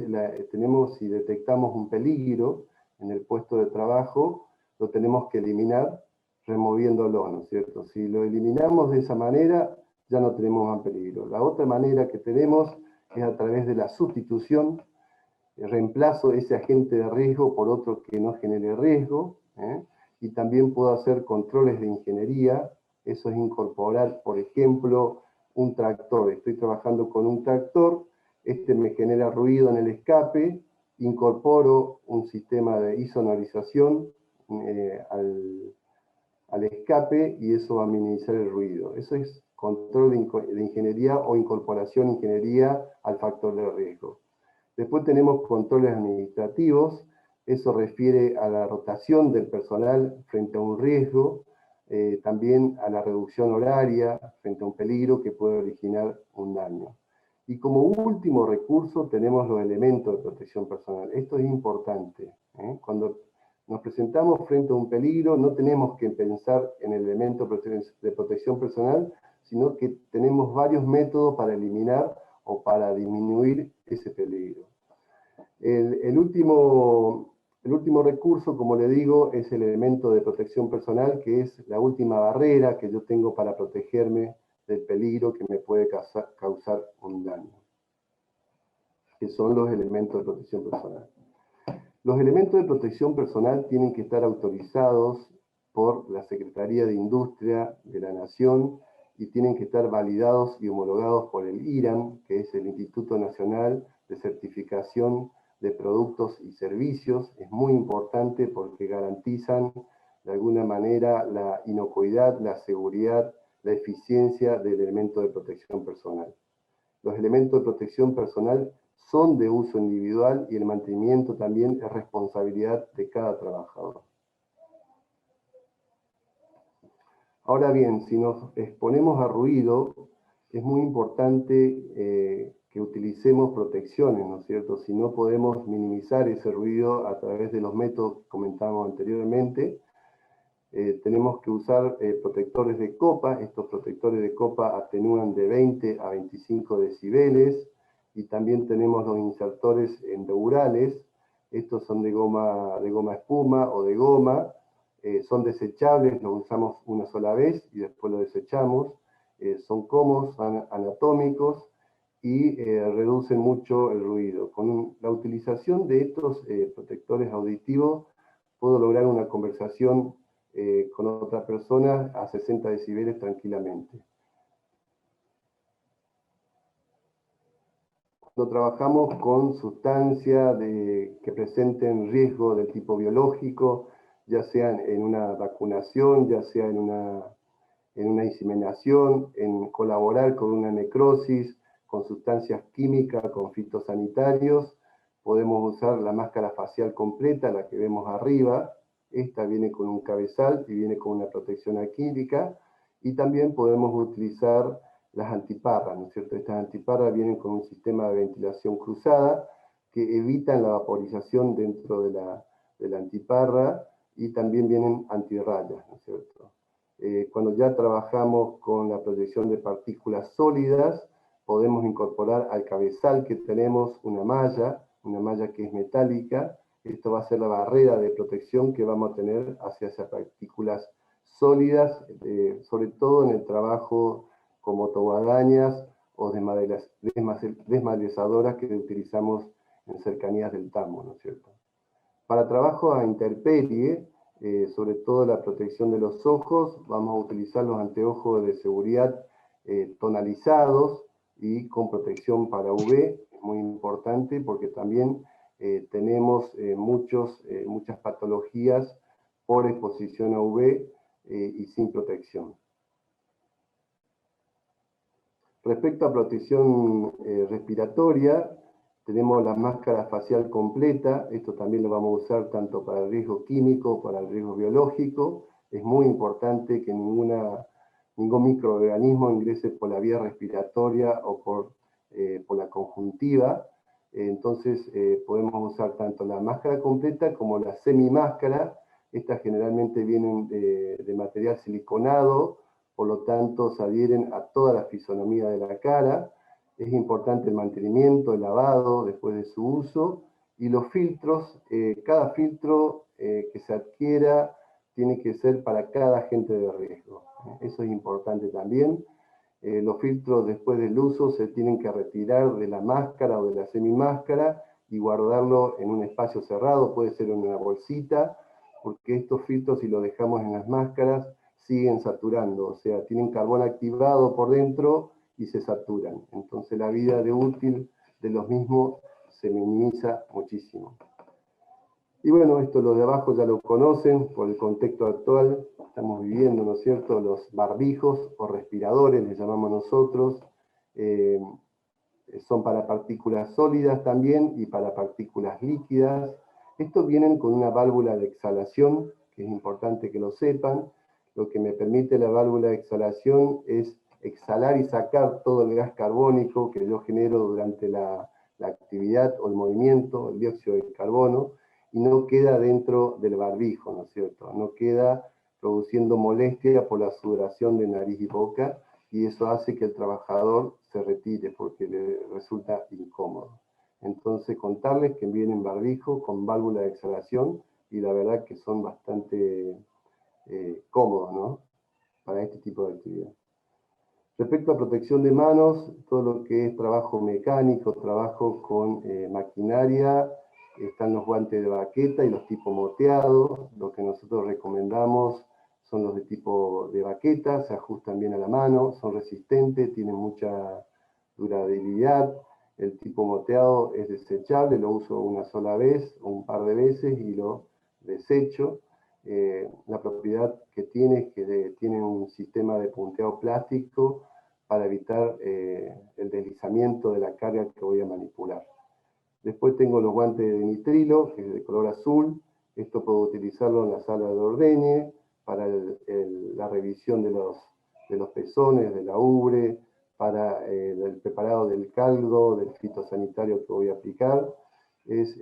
si detectamos un peligro en el puesto de trabajo, lo tenemos que eliminar removiéndolo, ¿no es cierto? Si lo eliminamos de esa manera, ya no tenemos más peligro. La otra manera que tenemos es a través de la sustitución, reemplazo ese agente de riesgo por otro que no genere riesgo, y también puedo hacer controles de ingeniería, eso es incorporar, por ejemplo, un tractor. Estoy trabajando con un tractor, este me genera ruido en el escape, incorporo un sistema de isonorización al escape y eso va a minimizar el ruido. Eso es control de ingeniería o incorporación de ingeniería al factor de riesgo. Después tenemos controles administrativos, eso refiere a la rotación del personal frente a un riesgo, también a la reducción horaria frente a un peligro que puede originar un daño. Y como último recurso tenemos los elementos de protección personal. Esto es importante. Cuando nos presentamos frente a un peligro, no tenemos que pensar en el elemento de protección personal, sino que tenemos varios métodos para eliminar o para disminuir ese peligro. El último recurso, como le digo, es el elemento de protección personal, que es la última barrera que yo tengo para protegerme del peligro que me puede causar un daño, que son los elementos de protección personal. Los elementos de protección personal tienen que estar autorizados por la Secretaría de Industria de la Nación y tienen que estar validados y homologados por el IRAM, que es el Instituto Nacional de Certificación de Productos y Servicios. Es muy importante porque garantizan de alguna manera la inocuidad, la seguridad, la eficiencia del elemento de protección personal. Los elementos de protección personal son de uso individual y el mantenimiento también es responsabilidad de cada trabajador. Ahora bien, si nos exponemos a ruido, es muy importante que utilicemos protecciones, ¿no es cierto? Si no podemos minimizar ese ruido a través de los métodos que comentábamos anteriormente, tenemos que usar protectores de copa. Estos protectores de copa atenúan de 20 a 25 decibeles, y también tenemos los insertores endourales. Estos son de goma espuma o de goma, son desechables, los usamos una sola vez y después los desechamos. Son cómodos, son anatómicos y reducen mucho el ruido. Con la utilización de estos protectores auditivos puedo lograr una conversación con otra persona a 60 decibeles tranquilamente. Cuando trabajamos con sustancias que presenten riesgo del tipo biológico, ya sea en una vacunación, ya sea en una inseminación, en colaborar con una necrosis, con sustancias químicas, con fitosanitarios, podemos usar la máscara facial completa, la que vemos arriba. Esta viene con un cabezal y viene con una protección acrílica, y también podemos utilizar las antiparras, ¿no es cierto? Estas antiparras vienen con un sistema de ventilación cruzada que evitan la vaporización dentro la antiparra, y también vienen antirrayas, ¿no es cierto? Cuando ya trabajamos con la protección de partículas sólidas, podemos incorporar al cabezal que tenemos una malla que es metálica. Esto va a ser la barrera de protección que vamos a tener hacia esas partículas sólidas, sobre todo en el trabajo como toguadañas o desmaderadoras que utilizamos en cercanías del tambo, ¿no es cierto? Para trabajo a intemperie, sobre todo la protección de los ojos, vamos a utilizar los anteojos de seguridad tonalizados y con protección para UV, muy importante porque también tenemos muchas patologías por exposición a UV y sin protección. Respecto a protección respiratoria, tenemos la máscara facial completa. Esto también lo vamos a usar tanto para el riesgo químico, para el riesgo biológico. Es muy importante que ningún microorganismo ingrese por la vía respiratoria o por la conjuntiva. Entonces podemos usar tanto la máscara completa como la semimáscara. Estas generalmente vienen de material siliconado, por lo tanto se adhieren a toda la fisonomía de la cara. Es importante el mantenimiento, el lavado después de su uso, y los filtros, cada filtro que se adquiera tiene que ser para cada agente de riesgo. Eso es importante también. Los filtros después del uso se tienen que retirar de la máscara o de la semimáscara y guardarlo en un espacio cerrado, puede ser en una bolsita, porque estos filtros, si los dejamos en las máscaras, siguen saturando, o sea, tienen carbón activado por dentro y se saturan. Entonces la vida de útil de los mismos se minimiza muchísimo. Y bueno, esto lo de abajo ya lo conocen por el contexto actual. Estamos viviendo, ¿no es cierto?, los barbijos o respiradores, les llamamos nosotros. Son para partículas sólidas también y para partículas líquidas. Estos vienen con una válvula de exhalación, que es importante que lo sepan. Lo que me permite la válvula de exhalación es exhalar y sacar todo el gas carbónico que yo genero durante la actividad o el movimiento, el dióxido de carbono, y no queda dentro del barbijo, ¿no es cierto? No queda produciendo molestia por la sudoración de nariz y boca, y eso hace que el trabajador se retire porque le resulta incómodo. Entonces, contarles que vienen barbijo con válvula de exhalación, y la verdad que son bastante cómodos, ¿no?, para este tipo de actividad. Respecto a protección de manos, todo lo que es trabajo mecánico, trabajo con maquinaria, están los guantes de baqueta y los tipo moteados. Lo que nosotros recomendamos son los de tipo de baqueta, se ajustan bien a la mano, son resistentes, tienen mucha durabilidad. El tipo moteado es desechable, lo uso una sola vez o un par de veces y lo desecho. La propiedad que tiene es que tiene un sistema de punteado plástico para evitar el deslizamiento de la carga que voy a manipular. Después tengo los guantes de nitrilo, que es de color azul. Esto puedo utilizarlo en la sala de ordeñe para la revisión de los pezones, de la ubre, para el preparado del caldo, del fitosanitario que voy a aplicar. Es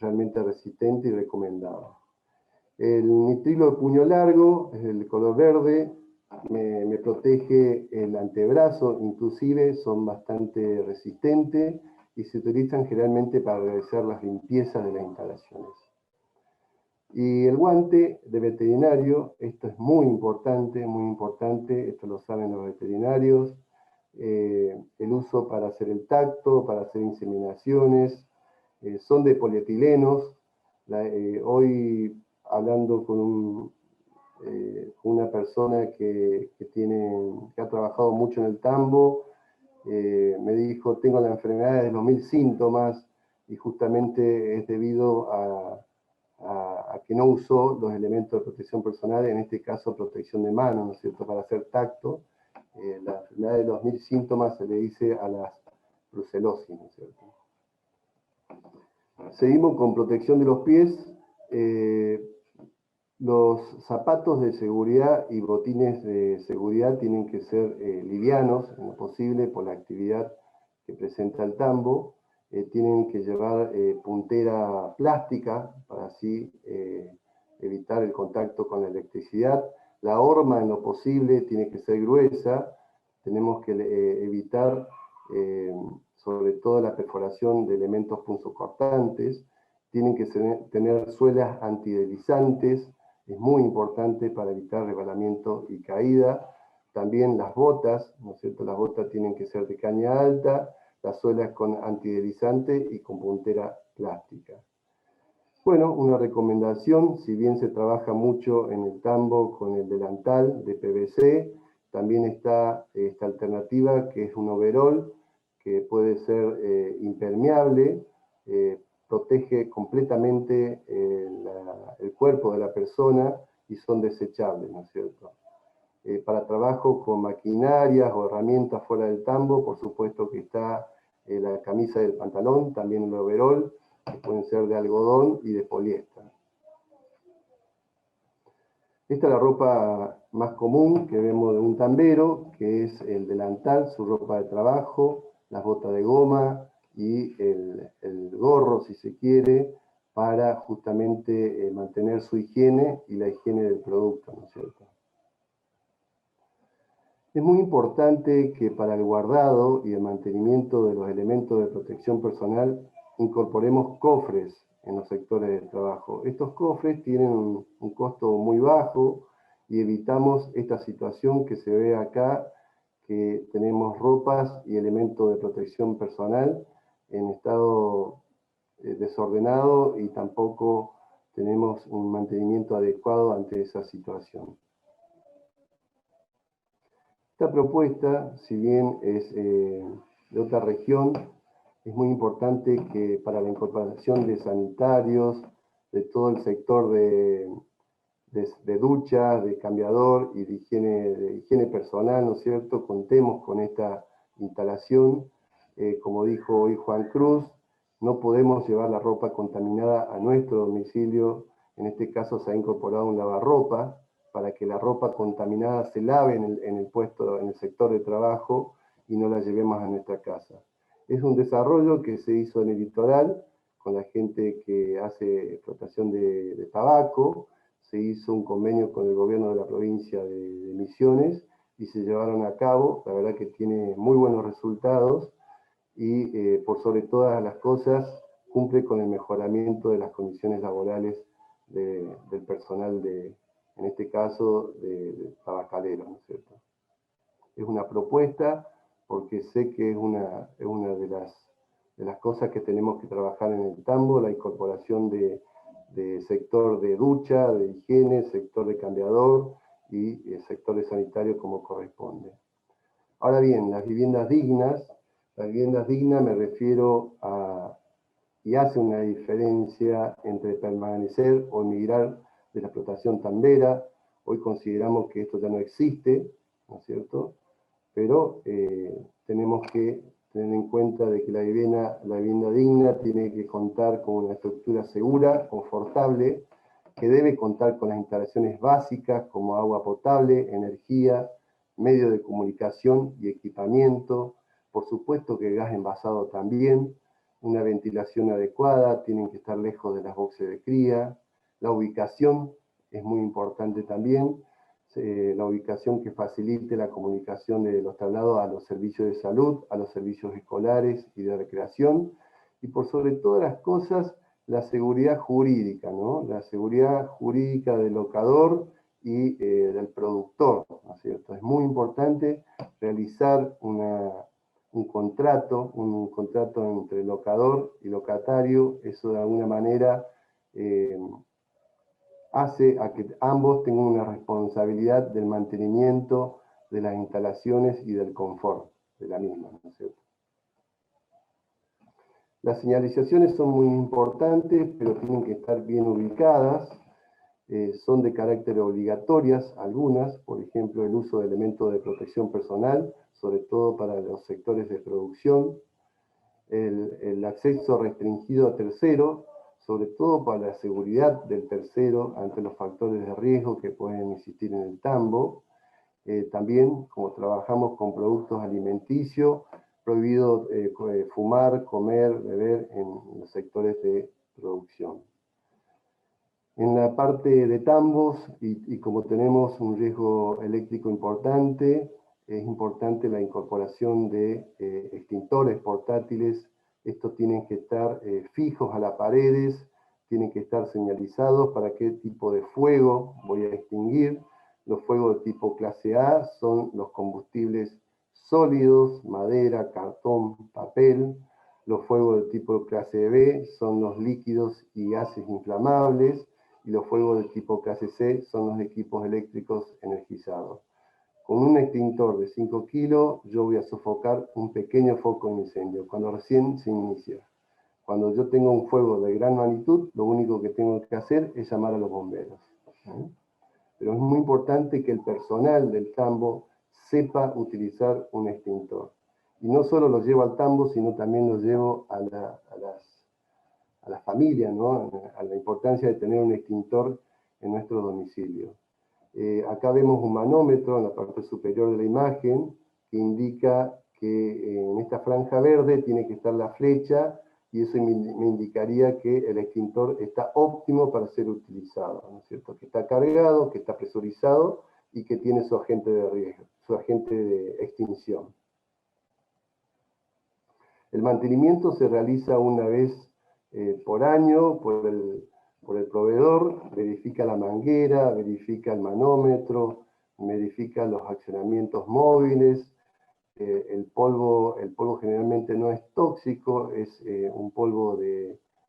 realmente resistente y recomendado. El nitrilo de puño largo, es el color verde, me protege el antebrazo, inclusive son bastante resistentes y se utilizan generalmente para realizar las limpiezas de las instalaciones. Y el guante de veterinario, esto es muy importante, esto lo saben los veterinarios, el uso para hacer el tacto, para hacer inseminaciones, son de polietilenos. Hoy hablando con una persona que ha trabajado mucho en el tambo, me dijo, tengo la enfermedad de los 1000 síntomas, y justamente es debido a que no usó los elementos de protección personal, en este caso protección de mano, ¿no es cierto?, para hacer tacto. La enfermedad de los 1000 síntomas se le dice a la brucelosis, ¿no es cierto? Seguimos con protección de los pies. Los zapatos de seguridad y botines de seguridad tienen que ser livianos, en lo posible, por la actividad que presenta el tambo. tienen que llevar puntera plástica para así evitar el contacto con la electricidad. La horma, en lo posible, tiene que ser gruesa. Tenemos que evitar, sobre todo, la perforación de elementos punzocortantes. Tienen que tener suelas antideslizantes. Es muy importante para evitar resbalamiento y caída. También las botas, ¿no es cierto? Las botas tienen que ser de caña alta, las suelas con antideslizante y con puntera plástica. Bueno, una recomendación, si bien se trabaja mucho en el tambo con el delantal de PVC, también está esta alternativa que es un overol, que puede ser impermeable, protege completamente el cuerpo de la persona y son desechables, ¿no es cierto? Para trabajo con maquinarias o herramientas fuera del tambo, por supuesto que está la camisa del pantalón, también el overol, que pueden ser de algodón y de poliéster. Esta es la ropa más común que vemos de un tambero, que es el delantal, su ropa de trabajo, las botas de goma y el gorro, si se quiere, para justamente mantener su higiene y la higiene del producto, ¿no es cierto? Es muy importante que para el guardado y el mantenimiento de los elementos de protección personal incorporemos cofres en los sectores de trabajo. Estos cofres tienen un costo muy bajo y evitamos esta situación que se ve acá, que tenemos ropas y elementos de protección personal en estado desordenado y tampoco tenemos un mantenimiento adecuado ante esa situación. Esta propuesta, si bien es de otra región, es muy importante que para la incorporación de sanitarios, de todo el sector de ducha, de cambiador y de higiene personal, ¿no es cierto?, contemos con esta instalación. Como dijo hoy Juan Cruz, no podemos llevar la ropa contaminada a nuestro domicilio. En este caso se ha incorporado un lavarropa, para que la ropa contaminada se lave en el sector de trabajo y no la llevemos a nuestra casa. Es un desarrollo que se hizo en el litoral con la gente que hace explotación de tabaco. Se hizo un convenio con el gobierno de la provincia de Misiones y se llevaron a cabo. La verdad que tiene muy buenos resultados y por sobre todas las cosas cumple con el mejoramiento de las condiciones laborales del personal en este caso, de tabacalero, ¿no es cierto? Es una propuesta porque sé que es una de las cosas que tenemos que trabajar en el tambo, la incorporación de sector de ducha, de higiene, sector de cambiador y sector de sanitario como corresponde. Ahora bien, las viviendas dignas me refiero a, y hace una diferencia entre permanecer o emigrar de la explotación tambera. Hoy consideramos que esto ya no existe, ¿no es cierto? Pero tenemos que tener en cuenta de que la vivienda digna tiene que contar con una estructura segura, confortable, que debe contar con las instalaciones básicas como agua potable, energía, medios de comunicación y equipamiento, por supuesto que gas envasado también, una ventilación adecuada, tienen que estar lejos de las boxes de cría, la ubicación es muy importante también, la ubicación que facilite la comunicación de los tablados a los servicios de salud, a los servicios escolares y de recreación, y por sobre todas las cosas, la seguridad jurídica, ¿no? La seguridad jurídica del locador y del productor, ¿no es cierto? Es muy importante realizar un contrato entre locador y locatario. Eso de alguna manera hace a que ambos tengan una responsabilidad del mantenimiento de las instalaciones y del confort de la misma, ¿no es cierto? Las señalizaciones son muy importantes, pero tienen que estar bien ubicadas. Son de carácter obligatorias algunas, por ejemplo, el uso de elementos de protección personal, sobre todo para los sectores de producción, el acceso restringido a terceros, sobre todo para la seguridad del tercero ante los factores de riesgo que pueden existir en el tambo. También, como trabajamos con productos alimenticios, prohibido fumar, comer, beber en los sectores de producción. En la parte de tambos, y como tenemos un riesgo eléctrico importante, es importante la incorporación de extintores portátiles. Estos tienen que estar fijos a las paredes, tienen que estar señalizados para qué tipo de fuego voy a extinguir. Los fuegos de tipo clase A son los combustibles sólidos, madera, cartón, papel. Los fuegos de tipo clase B son los líquidos y gases inflamables. Y los fuegos de tipo clase C son los equipos eléctricos energizados. Con un extintor de 5 kilos, yo voy a sofocar un pequeño foco de incendio, cuando recién se inicia. Cuando yo tengo un fuego de gran magnitud, lo único que tengo que hacer es llamar a los bomberos. Pero es muy importante que el personal del tambo sepa utilizar un extintor. Y no solo lo llevo al tambo, sino también lo llevo a la familia, ¿no? A la importancia de tener un extintor en nuestro domicilio. Acá vemos un manómetro en la parte superior de la imagen que indica que en esta franja verde tiene que estar la flecha y eso me indicaría que el extintor está óptimo para ser utilizado, ¿no es cierto? Que está cargado, que está presurizado y que tiene su agente de riesgo, su agente de extinción. El mantenimiento se realiza una vez por año por el proveedor, verifica la manguera, verifica el manómetro, verifica los accionamientos móviles. El polvo generalmente no es tóxico, es un polvo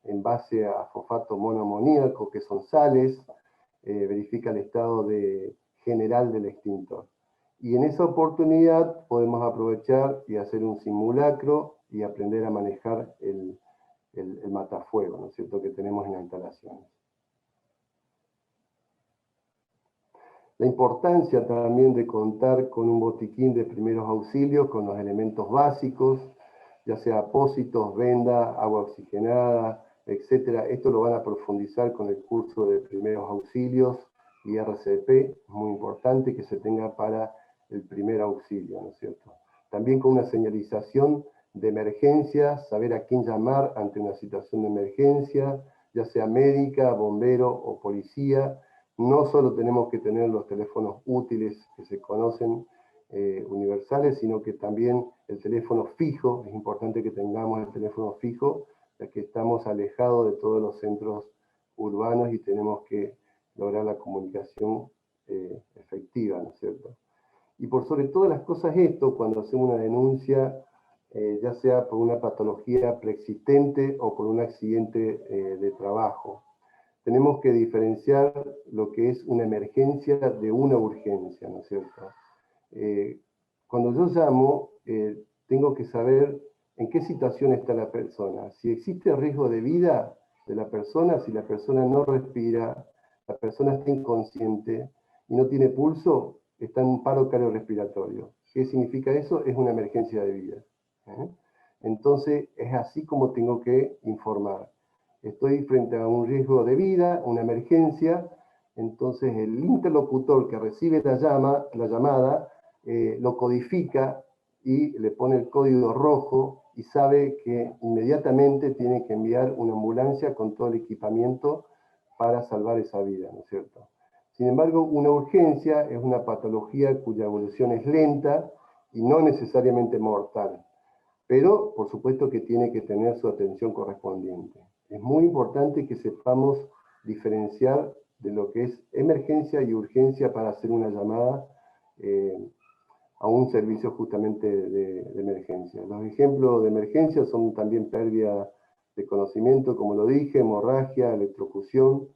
en base a fosfato monoamoníaco, que son sales. Verifica el estado general del extintor. Y en esa oportunidad podemos aprovechar y hacer un simulacro y aprender a manejar el matafuego, ¿no es cierto?, que tenemos en la instalación. La importancia también de contar con un botiquín de primeros auxilios, con los elementos básicos, ya sea apósitos, venda, agua oxigenada, etc. Esto lo van a profundizar con el curso de primeros auxilios y RCP, es muy importante que se tenga para el primer auxilio, ¿no es cierto? También con una señalización de emergencia, saber a quién llamar ante una situación de emergencia, ya sea médica, bombero o policía. No solo tenemos que tener los teléfonos útiles que se conocen, universales, sino que también el teléfono fijo, es importante que tengamos el teléfono fijo, ya que estamos alejados de todos los centros urbanos y tenemos que lograr la comunicación efectiva, ¿no es cierto? Y por sobre todas las cosas esto, cuando hacemos una denuncia, ya sea por una patología preexistente o por un accidente de trabajo, tenemos que diferenciar lo que es una emergencia de una urgencia, ¿no es cierto? Cuando yo llamo, tengo que saber en qué situación está la persona. Si existe riesgo de vida de la persona, si la persona no respira, la persona está inconsciente y no tiene pulso, está en un paro cardiorrespiratorio. ¿Qué significa eso? Es una emergencia de vida. Entonces, es así como tengo que informar. Estoy frente a un riesgo de vida, una emergencia, entonces el interlocutor que recibe la llamada lo codifica y le pone el código rojo y sabe que inmediatamente tiene que enviar una ambulancia con todo el equipamiento para salvar esa vida, ¿no es cierto? Sin embargo, una urgencia es una patología cuya evolución es lenta y no necesariamente mortal, pero por supuesto que tiene que tener su atención correspondiente. Es muy importante que sepamos diferenciar de lo que es emergencia y urgencia para hacer una llamada a un servicio justamente de emergencia. Los ejemplos de emergencia son también pérdida de conocimiento, como lo dije, hemorragia, electrocución,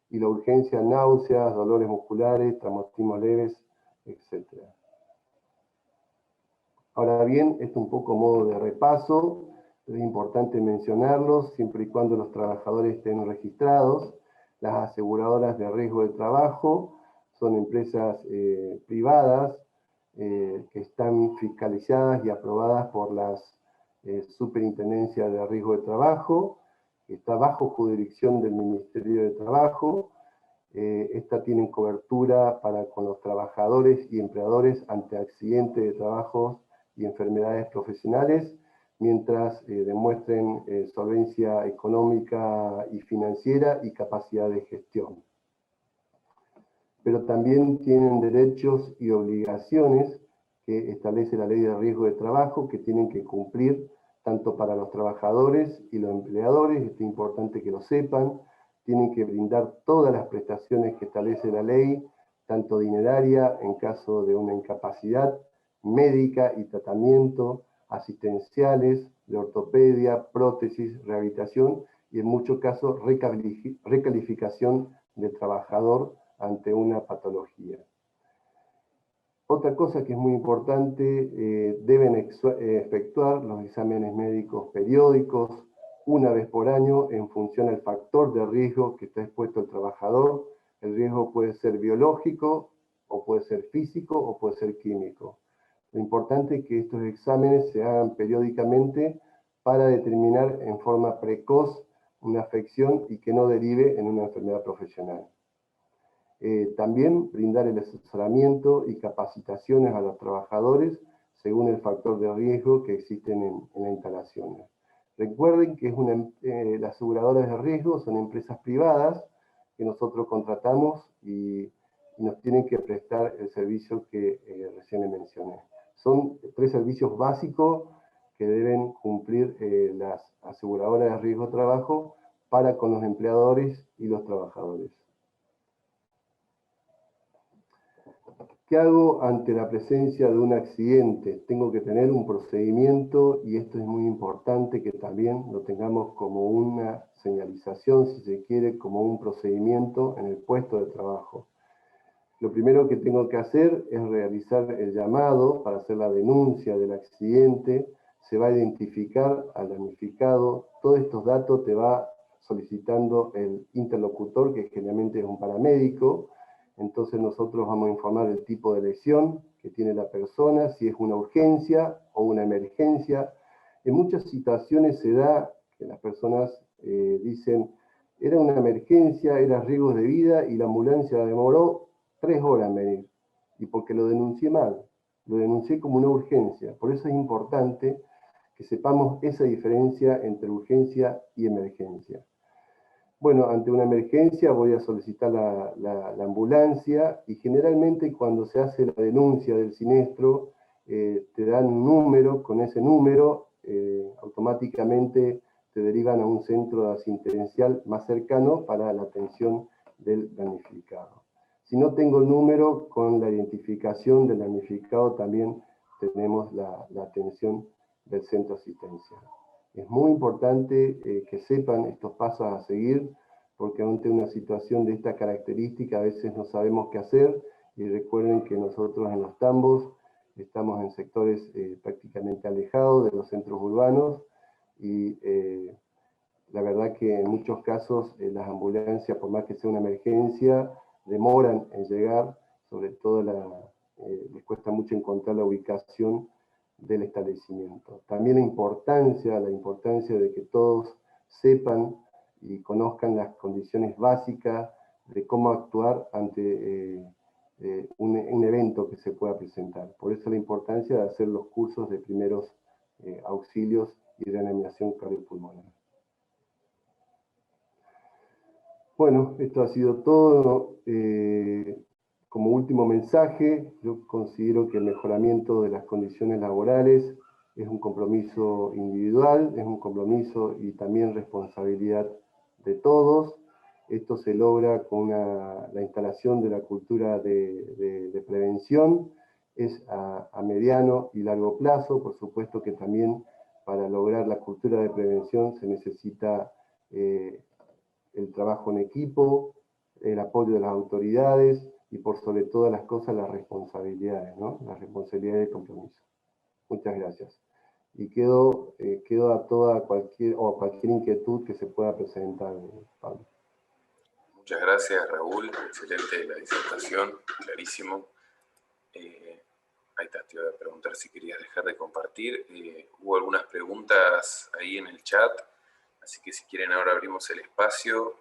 y la urgencia, náuseas, dolores musculares, traumatismos leves, etc. Ahora bien, esto un poco modo de repaso, es importante mencionarlos siempre y cuando los trabajadores estén registrados. Las aseguradoras de riesgo de trabajo son empresas privadas que están fiscalizadas y aprobadas por las Superintendencias de Riesgo de Trabajo, que está bajo jurisdicción del Ministerio de Trabajo. Estas tienen cobertura con los trabajadores y empleadores ante accidentes de trabajo y enfermedades profesionales, mientras demuestren solvencia económica y financiera y capacidad de gestión. Pero también tienen derechos y obligaciones que establece la Ley de Riesgo de Trabajo, que tienen que cumplir tanto para los trabajadores y los empleadores. Esto es importante que lo sepan. Tienen que brindar todas las prestaciones que establece la ley, tanto dineraria en caso de una incapacidad, médica y tratamiento, asistenciales, de ortopedia, prótesis, rehabilitación y en muchos casos recalificación del trabajador ante una patología. Otra cosa que es muy importante, deben efectuar los exámenes médicos periódicos una vez por año en función al factor de riesgo que está expuesto el trabajador. El riesgo puede ser biológico, o puede ser físico, o puede ser químico. Lo importante es que estos exámenes se hagan periódicamente para determinar en forma precoz una afección y que no derive en una enfermedad profesional. También brindar el asesoramiento y capacitaciones a los trabajadores según el factor de riesgo que existen en las instalaciones. Recuerden que las aseguradoras de riesgo son empresas privadas que nosotros contratamos y nos tienen que prestar el servicio que recién les mencioné. Son 3 servicios básicos que deben cumplir las aseguradoras de riesgo de trabajo para con los empleadores y los trabajadores. ¿Qué hago ante la presencia de un accidente? Tengo que tener un procedimiento y esto es muy importante que también lo tengamos como una señalización, si se quiere, como un procedimiento en el puesto de trabajo. Lo primero que tengo que hacer es realizar el llamado para hacer la denuncia del accidente. Se va a identificar al damnificado. Todos estos datos te va solicitando el interlocutor, que generalmente es un paramédico. Entonces nosotros vamos a informar el tipo de lesión que tiene la persona, si es una urgencia o una emergencia. En muchas situaciones se da que las personas dicen, era una emergencia, era riesgo de vida y la ambulancia demoró 3 horas en venir. Y porque lo denuncié mal, lo denuncié como una urgencia. Por eso es importante que sepamos esa diferencia entre urgencia y emergencia. Bueno, ante una emergencia voy a solicitar la ambulancia y generalmente cuando se hace la denuncia del siniestro te dan un número, con ese número automáticamente te derivan a un centro asistencial más cercano para la atención del damnificado. Si no tengo el número, con la identificación del damnificado también tenemos la atención del centro asistencial. Es muy importante que sepan estos pasos a seguir, porque ante una situación de esta característica a veces no sabemos qué hacer, y recuerden que nosotros en los tambos estamos en sectores prácticamente alejados de los centros urbanos, y la verdad que en muchos casos las ambulancias, por más que sea una emergencia, demoran en llegar, sobre todo les cuesta mucho encontrar la ubicación del establecimiento. También la importancia de que todos sepan y conozcan las condiciones básicas de cómo actuar ante un evento que se pueda presentar. Por eso la importancia de hacer los cursos de primeros auxilios y reanimación cardiopulmonar. Bueno, esto ha sido todo. Como último mensaje, yo considero que el mejoramiento de las condiciones laborales es un compromiso individual, es un compromiso y también responsabilidad de todos. Esto se logra con la instalación de la cultura de prevención, es a mediano y largo plazo. Por supuesto que también para lograr la cultura de prevención se necesita el trabajo en equipo, el apoyo de las autoridades y por sobre todas las cosas las responsabilidades, ¿no? Las responsabilidades de compromiso. Muchas gracias. Y quedo a cualquier inquietud que se pueda presentar, Pablo. Muchas gracias, Raúl. Excelente la disertación, clarísimo. Ahí te iba a preguntar si querías dejar de compartir. Hubo algunas preguntas ahí en el chat, así que si quieren ahora abrimos el espacio.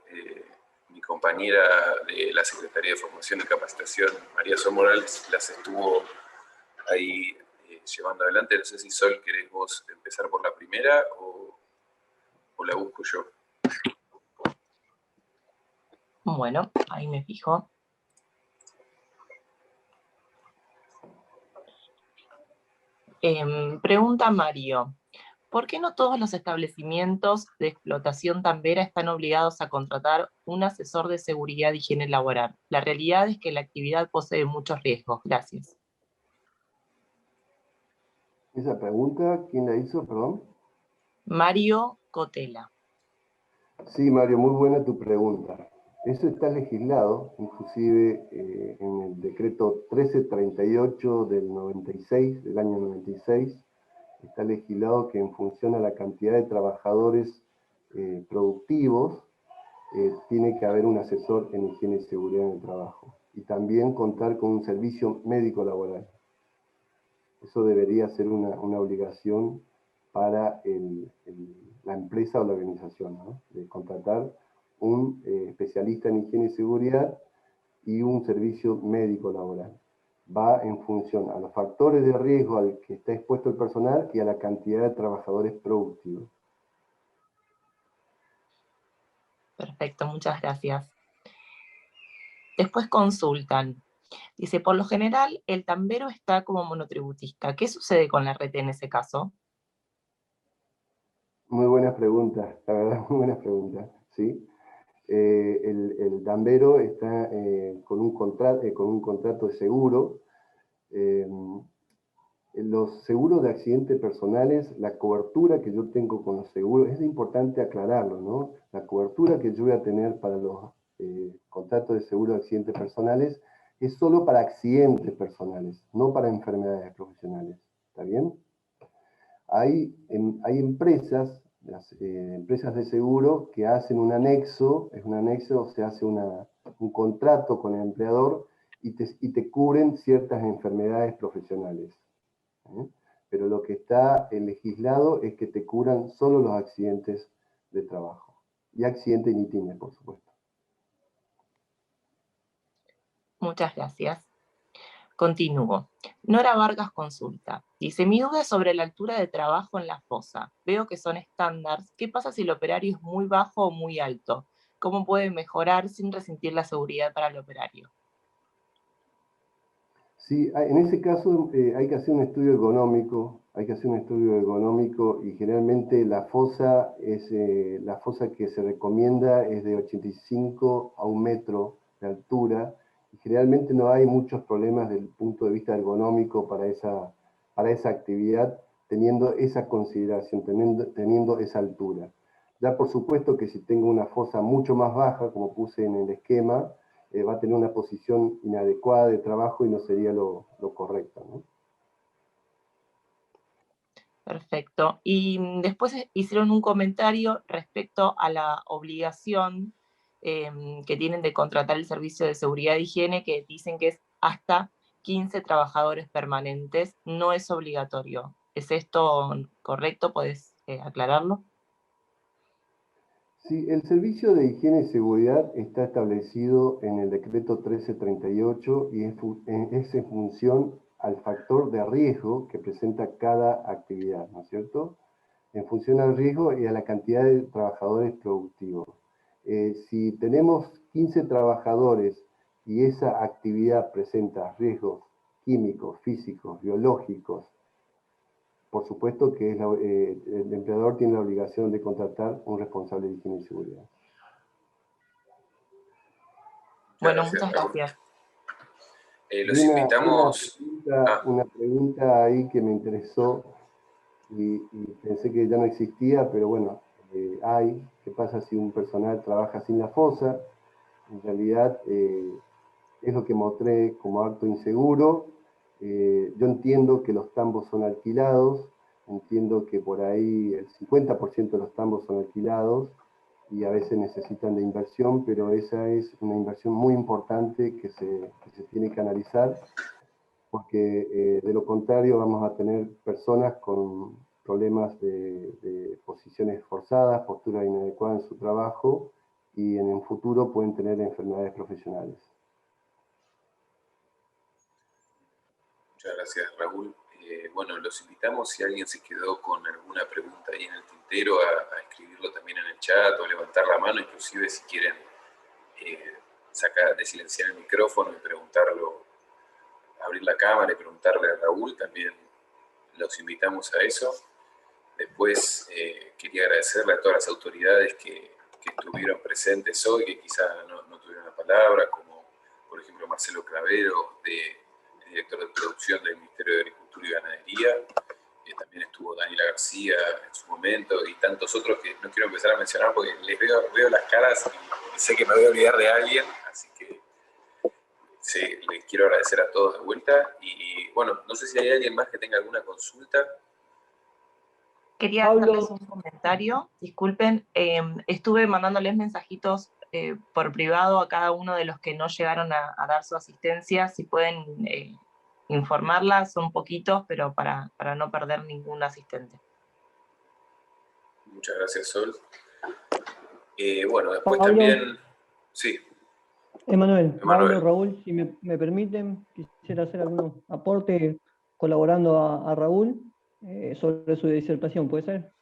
Mi compañera de la Secretaría de Formación y Capacitación, María Sol Morales, las estuvo ahí llevando adelante. No sé si Sol, querés vos empezar por la primera o la busco yo. Bueno, ahí me fijo. Pregunta Mario. ¿Por qué no todos los establecimientos de explotación tambera están obligados a contratar un asesor de seguridad y higiene laboral? La realidad es que la actividad posee muchos riesgos. Gracias. Esa pregunta, ¿quién la hizo, perdón? Mario Cotela. Sí, Mario, muy buena tu pregunta. Eso está legislado, inclusive en el decreto 1338 del 96, del año 96, está legislado que en función a la cantidad de trabajadores productivos, tiene que haber un asesor en higiene y seguridad en el trabajo. Y también contar con un servicio médico laboral. Eso debería ser una obligación para la empresa o la organización, ¿no? De contratar un especialista en higiene y seguridad y un servicio médico laboral. Va en función a los factores de riesgo al que está expuesto el personal y a la cantidad de trabajadores productivos. Perfecto, muchas gracias. Después consultan. Dice, por lo general, el tambero está como monotributista. ¿Qué sucede con la RT en ese caso? Muy buenas preguntas, la verdad, muy buenas preguntas, ¿sí? El tambero está con un contrato de seguro. Los seguros de accidentes personales, la cobertura que yo tengo con los seguros, es importante aclararlo, ¿no? La cobertura que yo voy a tener para los contratos de seguro de accidentes personales es solo para accidentes personales, no para enfermedades profesionales, ¿está bien? Hay empresas, las empresas de seguro, que hacen un anexo, se hace un contrato con el empleador y te cubren ciertas enfermedades profesionales. Pero lo que está legislado es que te curan solo los accidentes de trabajo. Y accidentes en ITINE, por supuesto. Muchas gracias. Continúo. Nora Vargas consulta. Dice, mi duda es sobre la altura de trabajo en la fosa. Veo que son estándares. ¿Qué pasa si el operario es muy bajo o muy alto? ¿Cómo puede mejorar sin resentir la seguridad para el operario? Sí, en ese caso hay que hacer un estudio ergonómico, y generalmente la fosa que se recomienda es de 85 a 1 metro de altura, y generalmente no hay muchos problemas desde el punto de vista ergonómico para esa actividad, teniendo esa consideración, teniendo esa altura. Ya por supuesto que si tengo una fosa mucho más baja, como puse en el esquema, va a tener una posición inadecuada de trabajo y no sería lo correcto, ¿no? Perfecto. Y después hicieron un comentario respecto a la obligación que tienen de contratar el servicio de seguridad e higiene, que dicen que es hasta 15 trabajadores permanentes, no es obligatorio. ¿Es esto correcto? ¿Puedes aclararlo? Sí, el servicio de higiene y seguridad está establecido en el decreto 1338 y es en función al factor de riesgo que presenta cada actividad, ¿no es cierto? En función al riesgo y a la cantidad de trabajadores productivos. Si tenemos 15 trabajadores y esa actividad presenta riesgos químicos, físicos, biológicos, por supuesto que el empleador tiene la obligación de contratar un responsable de higiene y seguridad. Bueno, muchas gracias. Los invitamos... Una pregunta ahí que me interesó y pensé que ya no existía, pero bueno, ¿qué pasa si un personal trabaja sin la fosa? En realidad es lo que mostré como acto inseguro. Yo entiendo que los tambos son alquilados, entiendo que por ahí el 50% de los tambos son alquilados y a veces necesitan de inversión, pero esa es una inversión muy importante que se tiene que analizar, porque de lo contrario vamos a tener personas con problemas de posiciones forzadas, postura inadecuada en su trabajo, y en el futuro pueden tener enfermedades profesionales. Muchas gracias, Raúl. bueno, los invitamos, si alguien se quedó con alguna pregunta ahí en el tintero, a escribirlo también en el chat o levantar la mano, inclusive si quieren desilenciar el micrófono y preguntarlo, abrir la cámara y preguntarle a Raúl, también los invitamos a eso. Después quería agradecerle a todas las autoridades que estuvieron presentes hoy, que quizá no tuvieron la palabra, como por ejemplo Marcelo Clavero, director de producción del Ministerio de Agricultura y Ganadería. También estuvo Daniela García en su momento y tantos otros que no quiero empezar a mencionar porque les veo las caras y sé que me voy a olvidar de alguien, así que sí, les quiero agradecer a todos de vuelta. Y bueno, no sé si hay alguien más que tenga alguna consulta. Quería hacerles un comentario, disculpen, estuve mandándoles mensajitos por privado a cada uno de los que no llegaron a dar su asistencia, si pueden informarlas, son poquitos, pero para no perder ningún asistente. Muchas gracias, Sol. Bueno, después Pablo, también... Sí. Emanuel, Pablo, Raúl, si me permiten, quisiera hacer algún aporte colaborando a Raúl sobre su disertación, ¿puede ser?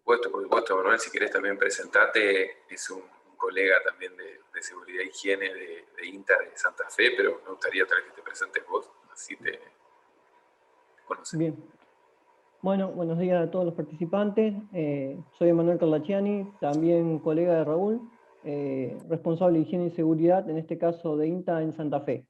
Por supuesto, Manuel, si querés también presentate, es un colega también de Seguridad e Higiene de INTA de Santa Fe, pero me gustaría tal vez que te presentes vos, así te conocen. Bien. Bueno, buenos días a todos los participantes. Soy Emanuel Carlaciani, también colega de Raúl, responsable de Higiene y Seguridad, en este caso de INTA en Santa Fe.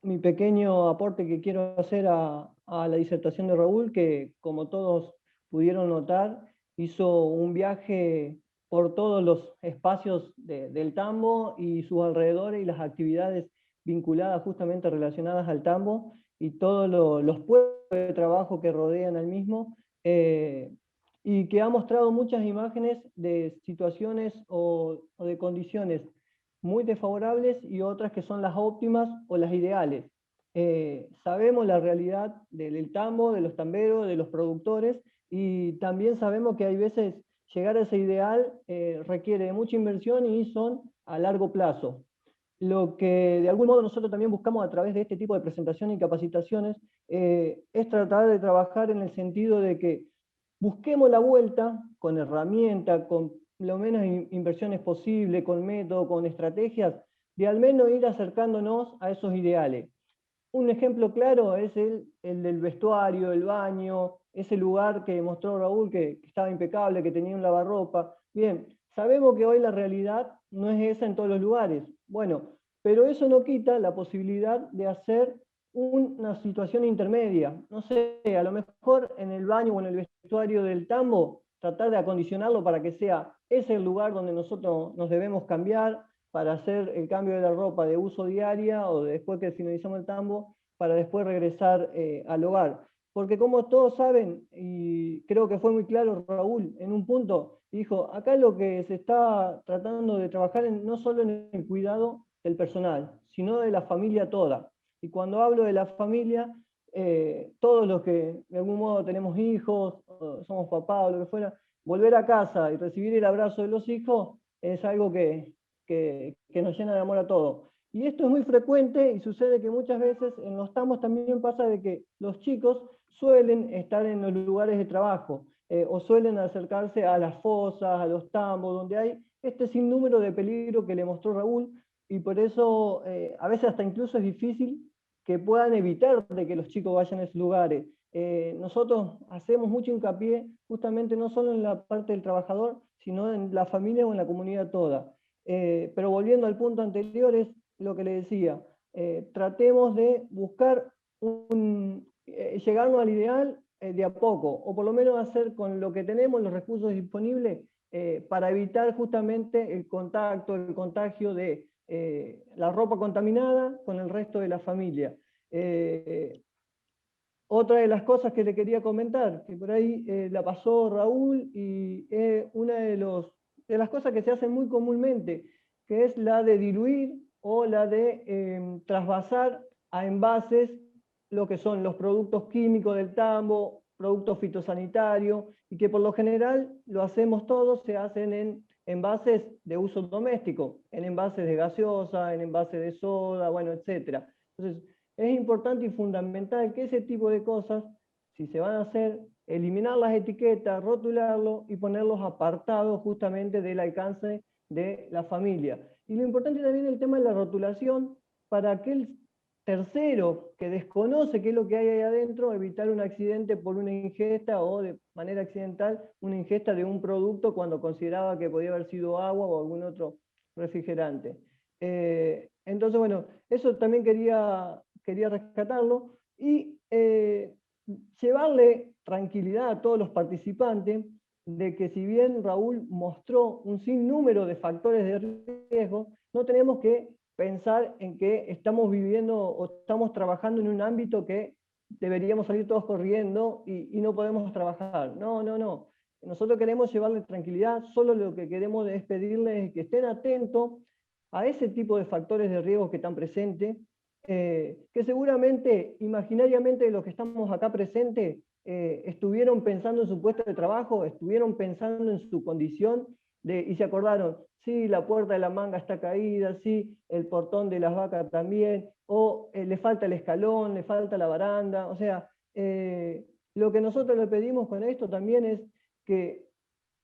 Mi pequeño aporte que quiero hacer a la disertación de Raúl, que como todos pudieron notar, hizo un viaje por todos los espacios del tambo y sus alrededores y las actividades vinculadas justamente relacionadas al tambo y todos los puestos de trabajo que rodean al mismo, y que ha mostrado muchas imágenes de situaciones o de condiciones muy desfavorables y otras que son las óptimas o las ideales. Sabemos la realidad del tambo, de los tamberos, de los productores, y también sabemos que hay veces llegar a ese ideal requiere mucha inversión y son a largo plazo. Lo que de algún modo nosotros también buscamos a través de este tipo de presentaciones y capacitaciones es tratar de trabajar en el sentido de que busquemos la vuelta con herramientas, con lo menos inversiones posibles, con métodos, con estrategias, de al menos ir acercándonos a esos ideales. Un ejemplo claro es el del vestuario, el baño, ese lugar que mostró Raúl que estaba impecable, que tenía un lavarropa. Bien, sabemos que hoy la realidad no es esa en todos los lugares. Bueno, pero eso no quita la posibilidad de hacer una situación intermedia. No sé, a lo mejor en el baño o en el vestuario del tambo, tratar de acondicionarlo para que sea ese el lugar donde nosotros nos debemos cambiar, para hacer el cambio de la ropa de uso diaria o después que finalizamos el tambo, para después regresar al hogar. Porque como todos saben, y creo que fue muy claro Raúl en un punto, dijo, acá lo que se está tratando de trabajar no solo en el cuidado del personal, sino de la familia toda. Y cuando hablo de la familia, todos los que de algún modo tenemos hijos, somos papás o lo que fuera, volver a casa y recibir el abrazo de los hijos es algo que nos llena de amor a todos. Y esto es muy frecuente y sucede que muchas veces en los tambos también pasa de que los chicos suelen estar en los lugares de trabajo o suelen acercarse a las fosas, a los tambos, donde hay este sinnúmero de peligro que le mostró Raúl, y por eso a veces hasta incluso es difícil que puedan evitar de que los chicos vayan a esos lugares. Nosotros hacemos mucho hincapié justamente no solo en la parte del trabajador, sino en la familia o en la comunidad toda. Pero volviendo al punto anterior, es lo que le decía, tratemos de buscar llegarnos al ideal de a poco, o por lo menos hacer con lo que tenemos, los recursos disponibles, para evitar justamente el contacto, el contagio de la ropa contaminada con el resto de la familia. Otra de las cosas que le quería comentar, que por ahí la pasó Raúl, y una de las cosas que se hacen muy comúnmente, que es la de diluir o la de trasvasar a envases lo que son los productos químicos del tambo, productos fitosanitarios, y que por lo general lo hacemos todos, se hacen en envases de uso doméstico, en envases de gaseosa, en envases de soda, bueno, etc. Entonces, es importante y fundamental que ese tipo de cosas, si se van a hacer, eliminar las etiquetas, rotularlo y ponerlos apartados justamente del alcance de la familia. Y lo importante también es el tema de la rotulación para aquel tercero que desconoce qué es lo que hay ahí adentro, evitar un accidente por una ingesta o de manera accidental una ingesta de un producto cuando consideraba que podía haber sido agua o algún otro refrigerante. Entonces, bueno, eso también quería rescatarlo y llevarle tranquilidad a todos los participantes de que si bien Raúl mostró un sinnúmero de factores de riesgo, no tenemos que pensar en que estamos viviendo o estamos trabajando en un ámbito que deberíamos salir todos corriendo y no podemos trabajar. No, no, no. Nosotros queremos llevarle tranquilidad, solo lo que queremos es pedirles que estén atentos a ese tipo de factores de riesgo que están presentes, que seguramente, imaginariamente, los que estamos acá presentes, estuvieron pensando en su puesto de trabajo, estuvieron pensando en su condición, y se acordaron, sí, la puerta de la manga está caída, sí, el portón de las vacas también, o le falta el escalón, le falta la baranda. O sea, lo que nosotros le pedimos con esto también es que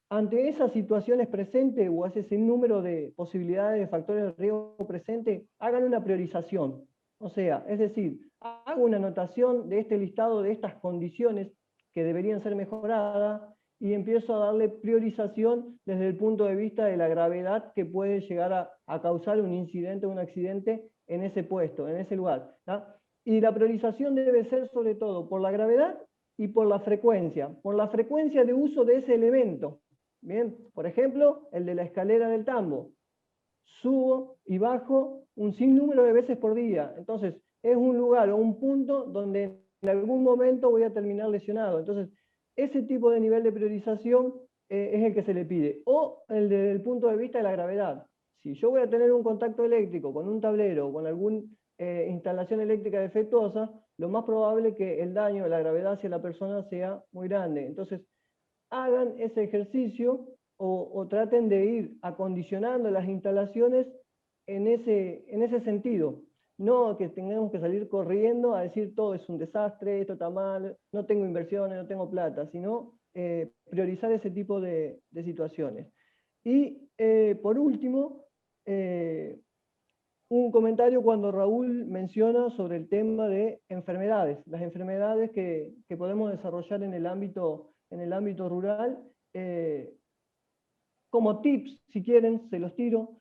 ante esas situaciones presentes o ese sinnúmero de posibilidades de factores de riesgo presentes, hagan una priorización. O sea, es decir, hagan una anotación de este listado de estas condiciones que deberían ser mejoradas y empiezo a darle priorización desde el punto de vista de la gravedad que puede llegar a causar un incidente o un accidente en ese puesto, en ese lugar, ¿tá? Y la priorización debe ser sobre todo por la gravedad y por la frecuencia de uso de ese elemento. Bien, por ejemplo, el de la escalera del tambo. Subo y bajo un sinnúmero de veces por día. Entonces, es un lugar o un punto donde en algún momento voy a terminar lesionado. Entonces, ese tipo de nivel de priorización es el que se le pide. O el desde el punto de vista de la gravedad. Si yo voy a tener un contacto eléctrico con un tablero o con alguna instalación eléctrica defectuosa, lo más probable es que el daño de la gravedad hacia la persona sea muy grande. Entonces, hagan ese ejercicio o traten de ir acondicionando las instalaciones en ese sentido. No que tengamos que salir corriendo a decir todo es un desastre, esto está mal, no tengo inversiones, no tengo plata, sino priorizar ese tipo de situaciones. Y por último, un comentario cuando Raúl menciona sobre el tema de enfermedades, las enfermedades que podemos desarrollar en el ámbito rural. Como tips, si quieren, se los tiro.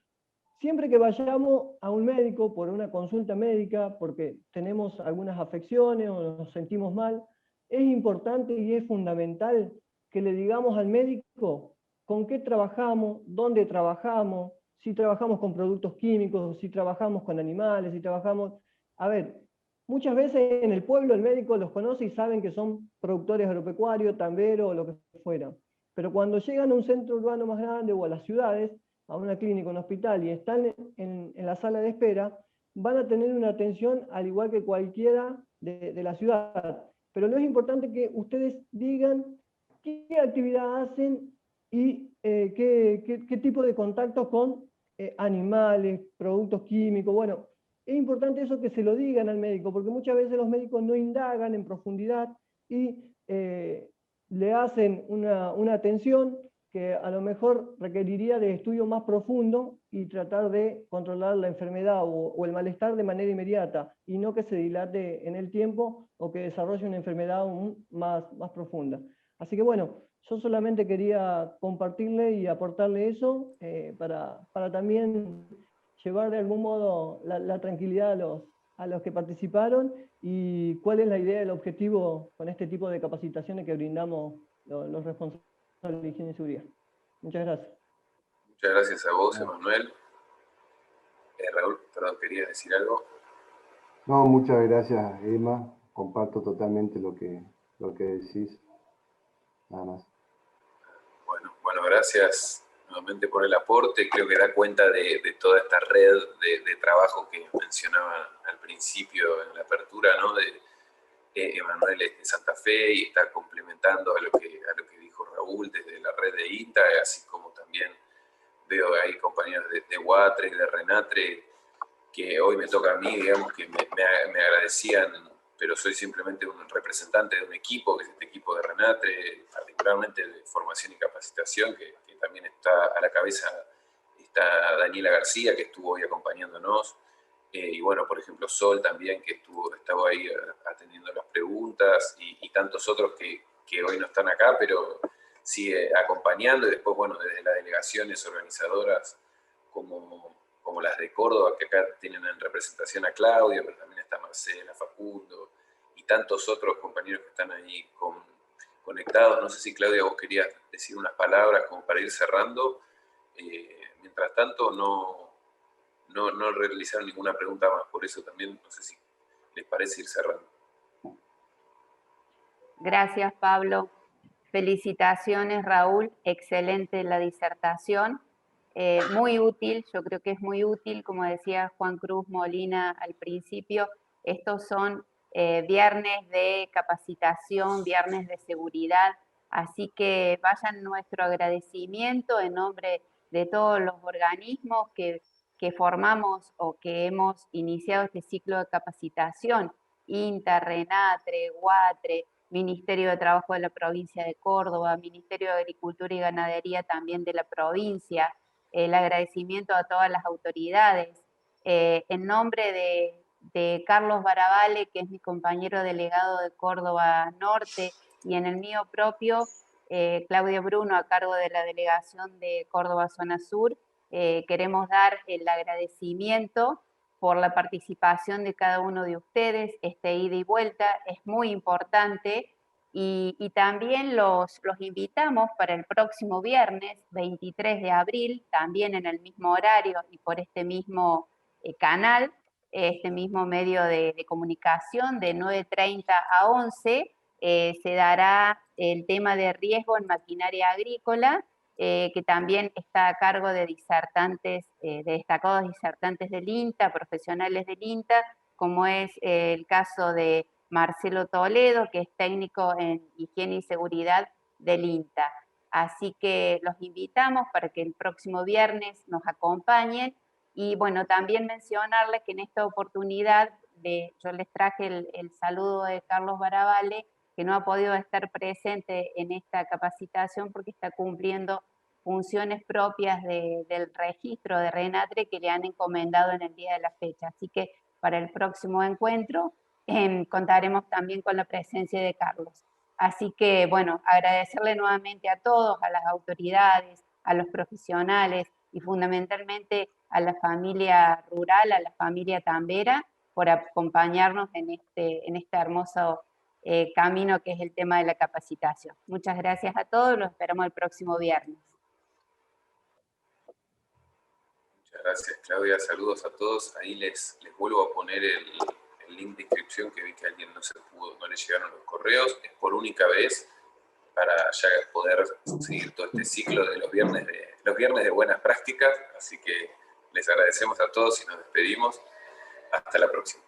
Siempre que vayamos a un médico por una consulta médica, porque tenemos algunas afecciones o nos sentimos mal, es importante y es fundamental que le digamos al médico con qué trabajamos, dónde trabajamos, si trabajamos con productos químicos, si trabajamos con animales, si trabajamos... A ver, muchas veces en el pueblo el médico los conoce y saben que son productores agropecuarios, tamberos o lo que fuera. Pero cuando llegan a un centro urbano más grande o a las ciudades, a una clínica, un hospital, y están en la sala de espera, van a tener una atención al igual que cualquiera de la ciudad. Pero no es importante que ustedes digan qué actividad hacen y qué tipo de contactos con animales, productos químicos. Bueno, es importante eso que se lo digan al médico, porque muchas veces los médicos no indagan en profundidad y le hacen una atención que a lo mejor requeriría de estudio más profundo y tratar de controlar la enfermedad o el malestar de manera inmediata, y no que se dilate en el tiempo o que desarrolle una enfermedad aún más profunda. Así que bueno, yo solamente quería compartirle y aportarle eso para también llevar de algún modo la tranquilidad a los que participaron y cuál es la idea, el objetivo con este tipo de capacitaciones que brindamos los responsables de higiene y seguridad. Muchas gracias. Muchas gracias a vos, Emanuel. Raúl, perdón, ¿querías decir algo? No, muchas gracias, Emma. Comparto totalmente lo que decís. Nada más. Bueno, gracias nuevamente por el aporte. Creo que da cuenta de toda esta red de trabajo que mencionaba al principio en la apertura, ¿no? Emanuel es de Santa Fe y está complementando a lo que dijo Raúl desde la red de INTA, así como también veo ahí compañeros de Huatre y de Renatre que hoy me toca a mí, digamos, que me agradecían, pero soy simplemente un representante de un equipo, que es este equipo de Renatre, particularmente de formación y capacitación, que también está a la cabeza, está Daniela García, que estuvo hoy acompañándonos, y bueno, por ejemplo, Sol también, que estaba ahí atendiendo las preguntas, y tantos otros que hoy no están acá, pero sigue acompañando, y después, bueno, desde las delegaciones organizadoras, como las de Córdoba, que acá tienen en representación a Claudia, pero también está Marcela, Facundo, y tantos otros compañeros que están ahí conectados. No sé si, Claudia, vos querías decir unas palabras como para ir cerrando. Mientras tanto, no realizaron ninguna pregunta más, por eso también no sé si les parece ir cerrando. Gracias, Pablo. Felicitaciones, Raúl. Excelente la disertación. Muy útil, yo creo que es muy útil, como decía Juan Cruz Molina al principio, estos son viernes de capacitación, viernes de seguridad, así que vayan nuestro agradecimiento en nombre de todos los organismos que formamos o que hemos iniciado este ciclo de capacitación, INTA, RENATRE, UATRE, Ministerio de Trabajo de la provincia de Córdoba, Ministerio de Agricultura y Ganadería también de la provincia, el agradecimiento a todas las autoridades. En nombre de Carlos Baravale, que es mi compañero delegado de Córdoba Norte, y en el mío propio, Claudia Bruno, a cargo de la delegación de Córdoba Zona Sur, queremos dar el agradecimiento por la participación de cada uno de ustedes. Este ida y vuelta es muy importante, y también los invitamos para el próximo viernes 23 de abril, también en el mismo horario y por este mismo canal, este mismo medio de comunicación, de 9:30 a 11, se dará el tema de riesgo en maquinaria agrícola, que también está a cargo de disertantes, de destacados disertantes del INTA, profesionales del INTA, como es el caso de Marcelo Toledo, que es técnico en higiene y seguridad del INTA. Así que los invitamos para que el próximo viernes nos acompañen, y bueno, también mencionarles que en esta oportunidad yo les traje el saludo de Carlos Baravale, que no ha podido estar presente en esta capacitación porque está cumpliendo funciones propias del registro de RENATRE que le han encomendado en el día de la fecha. Así que para el próximo encuentro contaremos también con la presencia de Carlos. Así que, bueno, agradecerle nuevamente a todos, a las autoridades, a los profesionales y fundamentalmente a la familia rural, a la familia tambera, por acompañarnos en este hermoso camino que es el tema de la capacitación. Muchas gracias a todos, los esperamos el próximo viernes. Muchas gracias, Claudia. Saludos a todos. Ahí les vuelvo a poner el link de inscripción, que vi que a alguien no le llegaron los correos. Es por única vez, para ya poder seguir todo este ciclo de los viernes de buenas prácticas. Así que les agradecemos a todos y nos despedimos. Hasta la próxima.